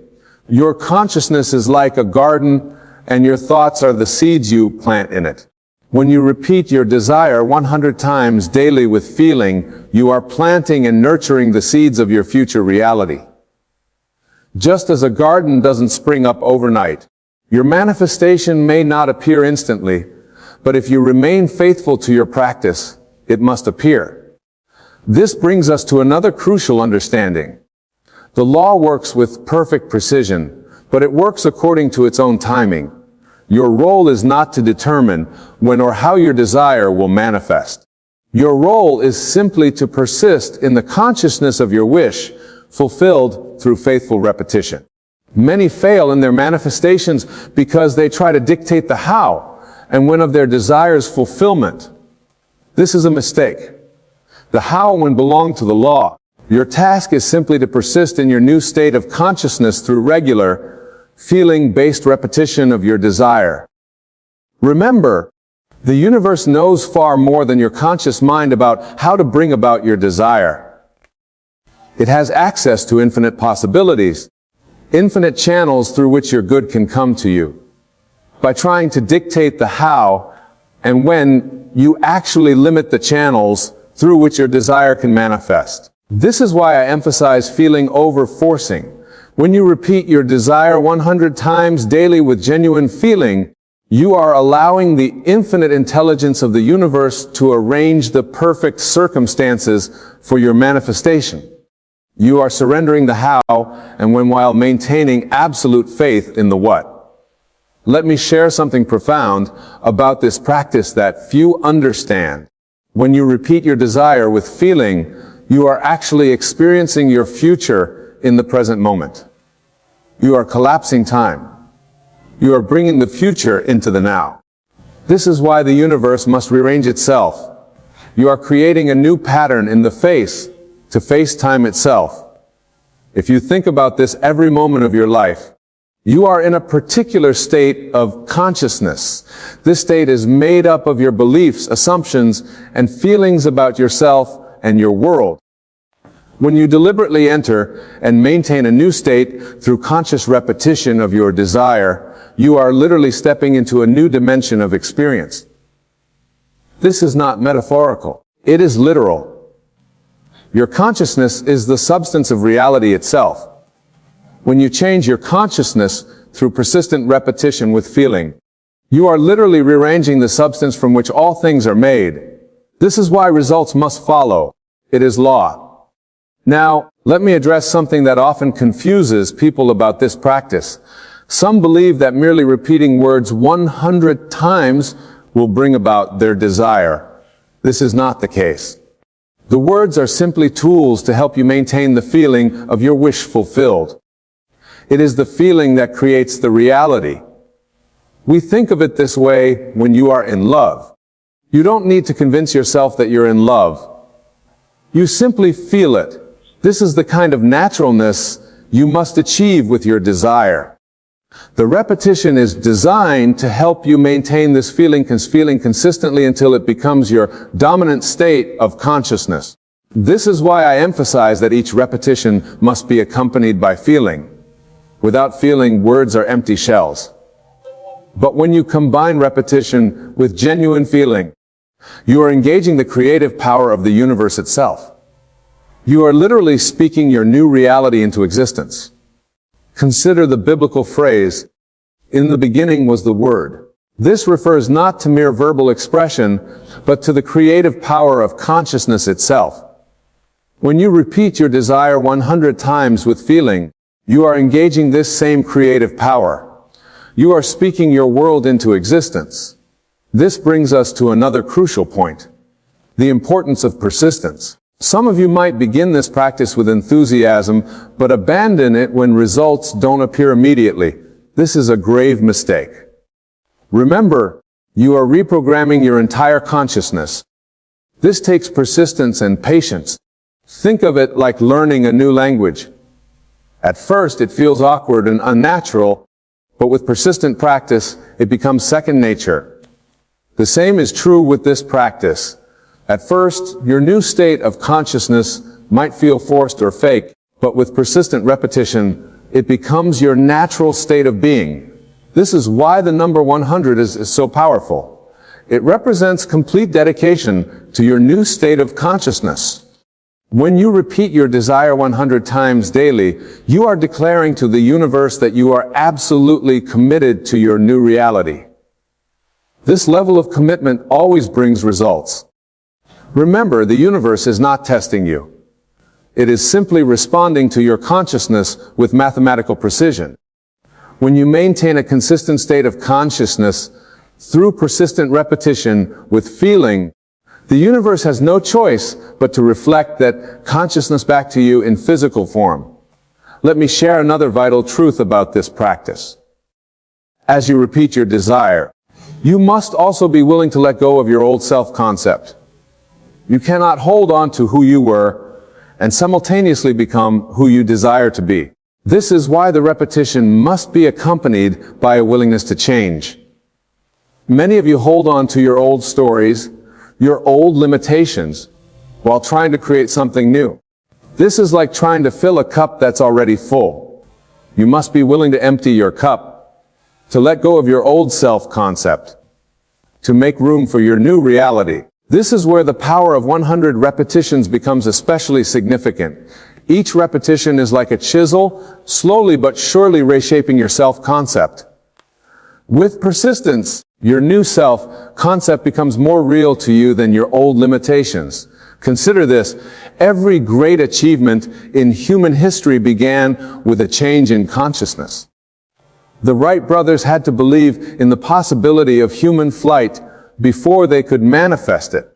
Your consciousness is like a garden, and your thoughts are the seeds you plant in it. When you repeat your desire 100 times daily with feeling, you are planting and nurturing the seeds of your future reality. Just as a garden doesn't spring up overnight, your manifestation may not appear instantly, but if you remain faithful to your practice, it must appear. This brings us to another crucial understanding. The law works with perfect precision, but it works according to its own timing. Your role is not to determine when or how your desire will manifest. Your role is simply to persist in the consciousness of your wish, fulfilled through faithful repetition. Many fail in their manifestations because they try to dictate the how and when of their desires' fulfillment. This is a mistake. The how and when belong to the law. Your task is simply to persist in your new state of consciousness through regular, feeling-based repetition of your desire. Remember, the universe knows far more than your conscious mind about how to bring about your desire. It has access to infinite possibilities, infinite channels through which your good can come to you. By trying to dictate the how and when, you actually limit the channels through which your desire can manifest. This is why I emphasize feeling over forcing. When you repeat your desire 100 times daily with genuine feeling, you are allowing the infinite intelligence of the universe to arrange the perfect circumstances for your manifestation. You are surrendering the how and when while maintaining absolute faith in the what. Let me share something profound about this practice that few understand. When you repeat your desire with feeling, you are actually experiencing your future in the present moment. You are collapsing time. You are bringing the future into the now. This is why the universe must rearrange itself. You are creating a new pattern in the face to face time itself. If you think about this every moment of your life, you are in a particular state of consciousness. This state is made up of your beliefs, assumptions, and feelings about yourself and your world. When you deliberately enter and maintain a new state through conscious repetition of your desire, you are literally stepping into a new dimension of experience. This is not metaphorical. It is literal. Your consciousness is the substance of reality itself. When you change your consciousness through persistent repetition with feeling, You are literally rearranging the substance from which all things are made. This is why results must follow. It is law. Now, let me address something that often confuses people about this practice. Some believe that merely repeating words 100 times will bring about their desire. This is not the case. The words are simply tools to help you maintain the feeling of your wish fulfilled. It is the feeling that creates the reality. We think of it this way when you are in love. You don't need to convince yourself that you're in love. You simply feel it. This is the kind of naturalness you must achieve with your desire. The repetition is designed to help you maintain this feeling consistently until it becomes your dominant state of consciousness. This is why I emphasize that each repetition must be accompanied by feeling. Without feeling, words are empty shells. But when you combine repetition with genuine feeling, you are engaging the creative power of the universe itself. You are literally speaking your new reality into existence. Consider the biblical phrase, "In the beginning was the Word." This refers not to mere verbal expression, but to the creative power of consciousness itself. When you repeat your desire 100 times with feeling, you are engaging this same creative power. You are speaking your world into existence. This brings us to another crucial point, the importance of persistence. Some of you might begin this practice with enthusiasm, but abandon it when results don't appear immediately. This is a grave mistake. Remember, you are reprogramming your entire consciousness. This takes persistence and patience. Think of it like learning a new language. At first, it feels awkward and unnatural, but with persistent practice, it becomes second nature. The same is true with this practice. At first, your new state of consciousness might feel forced or fake, but with persistent repetition, it becomes your natural state of being. This is why the number 100 is so powerful. It represents complete dedication to your new state of consciousness. When you repeat your desire 100 times daily, you are declaring to the universe that you are absolutely committed to your new reality. This level of commitment always brings results. Remember, the universe is not testing you. It is simply responding to your consciousness with mathematical precision. When you maintain a consistent state of consciousness through persistent repetition with feeling, the universe has no choice but to reflect that consciousness back to you in physical form. Let me share another vital truth about this practice. As you repeat your desire, you must also be willing to let go of your old self-concept. You cannot hold on to who you were and simultaneously become who you desire to be. This is why the repetition must be accompanied by a willingness to change. Many of you hold on to your old stories, your old limitations, while trying to create something new. This is like trying to fill a cup that's already full. You must be willing to empty your cup, to let go of your old self-concept, to make room for your new reality. This is where the power of 100 repetitions becomes especially significant. Each repetition is like a chisel, slowly but surely reshaping your self-concept. With persistence, your new self-concept becomes more real to you than your old limitations. Consider this: every great achievement in human history began with a change in consciousness. The Wright brothers had to believe in the possibility of human flight before they could manifest it.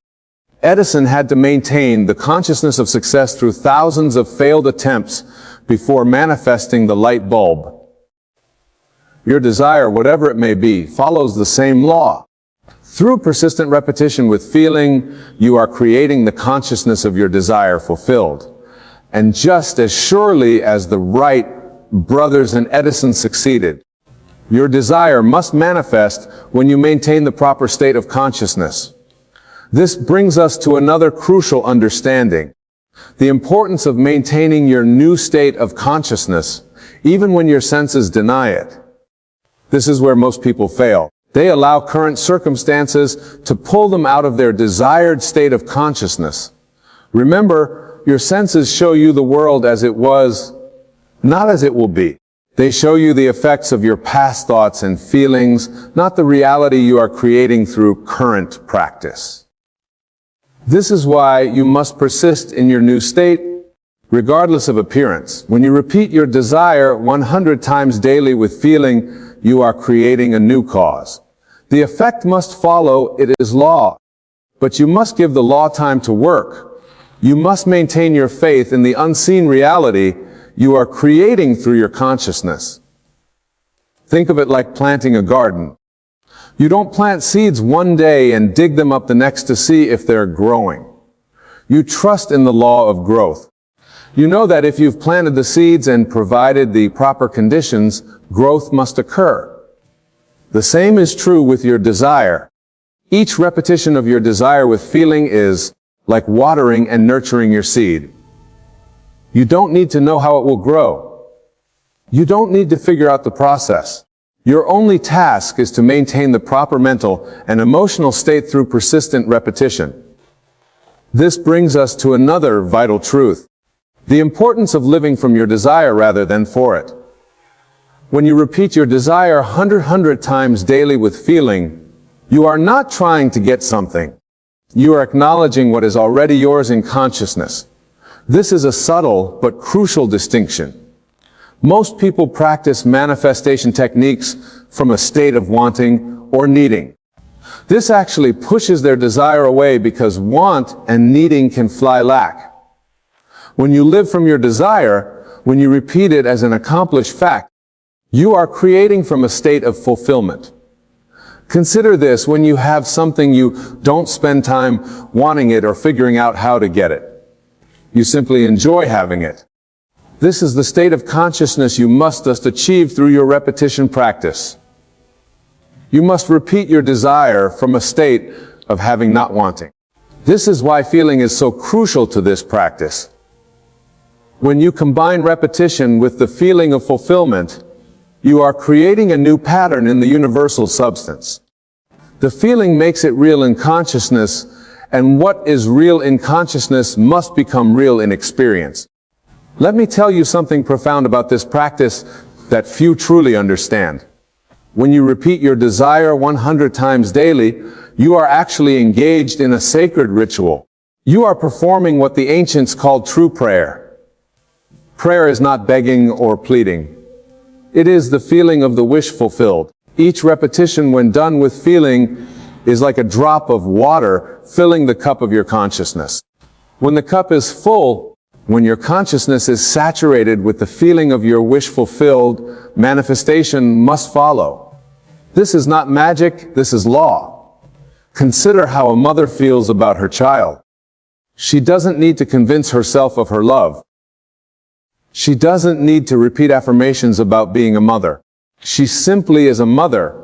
Edison had to maintain the consciousness of success through thousands of failed attempts before manifesting the light bulb. Your desire, whatever it may be, follows the same law. Through persistent repetition with feeling, you are creating the consciousness of your desire fulfilled. And just as surely as the Wright brothers and Edison succeeded, your desire must manifest when you maintain the proper state of consciousness. This brings us to another crucial understanding: the importance of maintaining your new state of consciousness, even when your senses deny it. This is where most people fail. They allow current circumstances to pull them out of their desired state of consciousness. Remember, your senses show you the world as it was, not as it will be. They show you the effects of your past thoughts and feelings, not the reality you are creating through current practice. This is why you must persist in your new state, regardless of appearance. When you repeat your desire 100 times daily with feeling, you are creating a new cause. The effect must follow, it is law. But you must give the law time to work. You must maintain your faith in the unseen reality you are creating through your consciousness. Think of it like planting a garden. You don't plant seeds one day and dig them up the next to see if they're growing. You trust in the law of growth. You know that if you've planted the seeds and provided the proper conditions, growth must occur. The same is true with your desire. Each repetition of your desire with feeling is like watering and nurturing your seed. You don't need to know how it will grow. You don't need to figure out the process. Your only task is to maintain the proper mental and emotional state through persistent repetition. This brings us to another vital truth: the importance of living from your desire rather than for it. When you repeat your desire 100 times daily with feeling, you are not trying to get something. You are acknowledging what is already yours in consciousness. This is a subtle but crucial distinction. Most people practice manifestation techniques from a state of wanting or needing. This actually pushes their desire away because want and needing can fly lack. When you live from your desire, when you repeat it as an accomplished fact, you are creating from a state of fulfillment. Consider this: when you have something, you don't spend time wanting it or figuring out how to get it. You simply enjoy having it. This is the state of consciousness you must thus achieve through your repetition practice. You must repeat your desire from a state of having not wanting. This is why feeling is so crucial to this practice. When you combine repetition with the feeling of fulfillment, you are creating a new pattern in the universal substance. The feeling makes it real in consciousness, and what is real in consciousness must become real in experience. Let me tell you something profound about this practice that few truly understand. When you repeat your desire 100 times daily, you are actually engaged in a sacred ritual. You are performing what the ancients called true prayer. Prayer is not begging or pleading. It is the feeling of the wish fulfilled. Each repetition, when done with feeling, is like a drop of water filling the cup of your consciousness. When the cup is full, when your consciousness is saturated with the feeling of your wish fulfilled, manifestation must follow. This is not magic, this is law. Consider how a mother feels about her child. She doesn't need to convince herself of her love. She doesn't need to repeat affirmations about being a mother. She simply is a mother.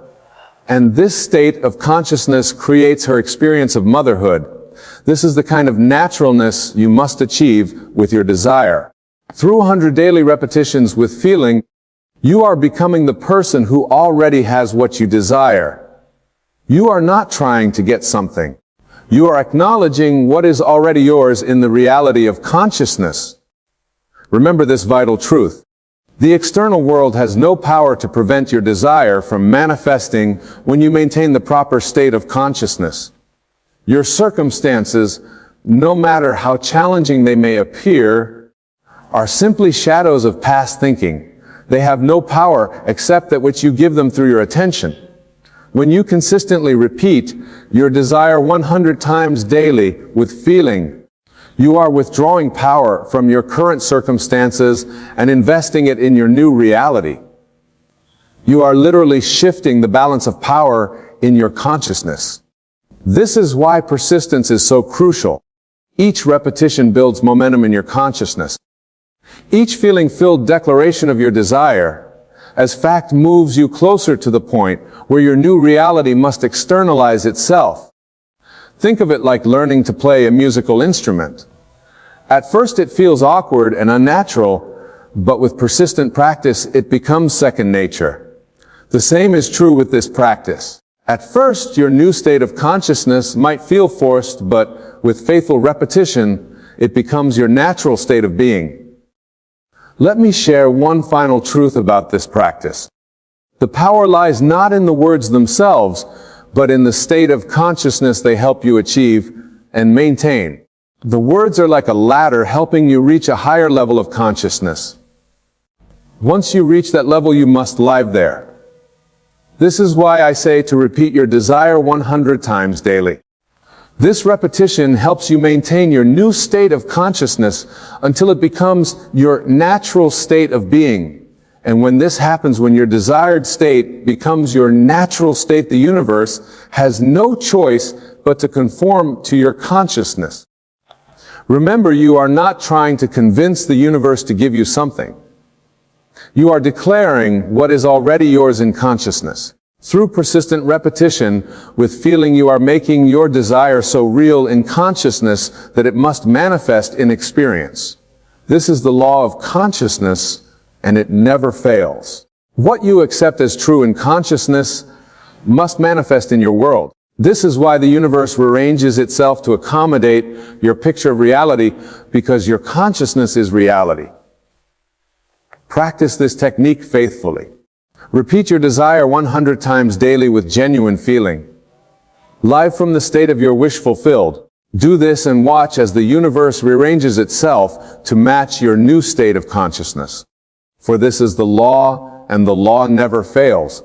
And this state of consciousness creates her experience of motherhood. This is the kind of naturalness you must achieve with your desire. Through 100 daily repetitions with feeling, you are becoming the person who already has what you desire. You are not trying to get something. You are acknowledging what is already yours in the reality of consciousness. Remember this vital truth. The external world has no power to prevent your desire from manifesting when you maintain the proper state of consciousness. Your circumstances, no matter how challenging they may appear, are simply shadows of past thinking. They have no power except that which you give them through your attention. When you consistently repeat your desire 100 times daily with feeling, you are withdrawing power from your current circumstances and investing it in your new reality. You are literally shifting the balance of power in your consciousness. This is why persistence is so crucial. Each repetition builds momentum in your consciousness. Each feeling-filled declaration of your desire, as fact, moves you closer to the point where your new reality must externalize itself. Think of it like learning to play a musical instrument. At first it feels awkward and unnatural, but with persistent practice it becomes second nature. The same is true with this practice. At first your new state of consciousness might feel forced, but with faithful repetition it becomes your natural state of being. Let me share one final truth about this practice. The power lies not in the words themselves, but in the state of consciousness they help you achieve and maintain. The words are like a ladder helping you reach a higher level of consciousness. Once you reach that level, you must live there. This is why I say to repeat your desire 100 times daily. This repetition helps you maintain your new state of consciousness until it becomes your natural state of being. And when this happens, when your desired state becomes your natural state, the universe has no choice but to conform to your consciousness. Remember, you are not trying to convince the universe to give you something. You are declaring what is already yours in consciousness. Through persistent repetition, with feeling, you are making your desire so real in consciousness that it must manifest in experience. This is the law of consciousness, and it never fails. What you accept as true in consciousness must manifest in your world. This is why the universe rearranges itself to accommodate your picture of reality, because your consciousness is reality. Practice this technique faithfully. Repeat your desire 100 times daily with genuine feeling. Live from the state of your wish fulfilled. Do this and watch as the universe rearranges itself to match your new state of consciousness. For this is the law, and the law never fails.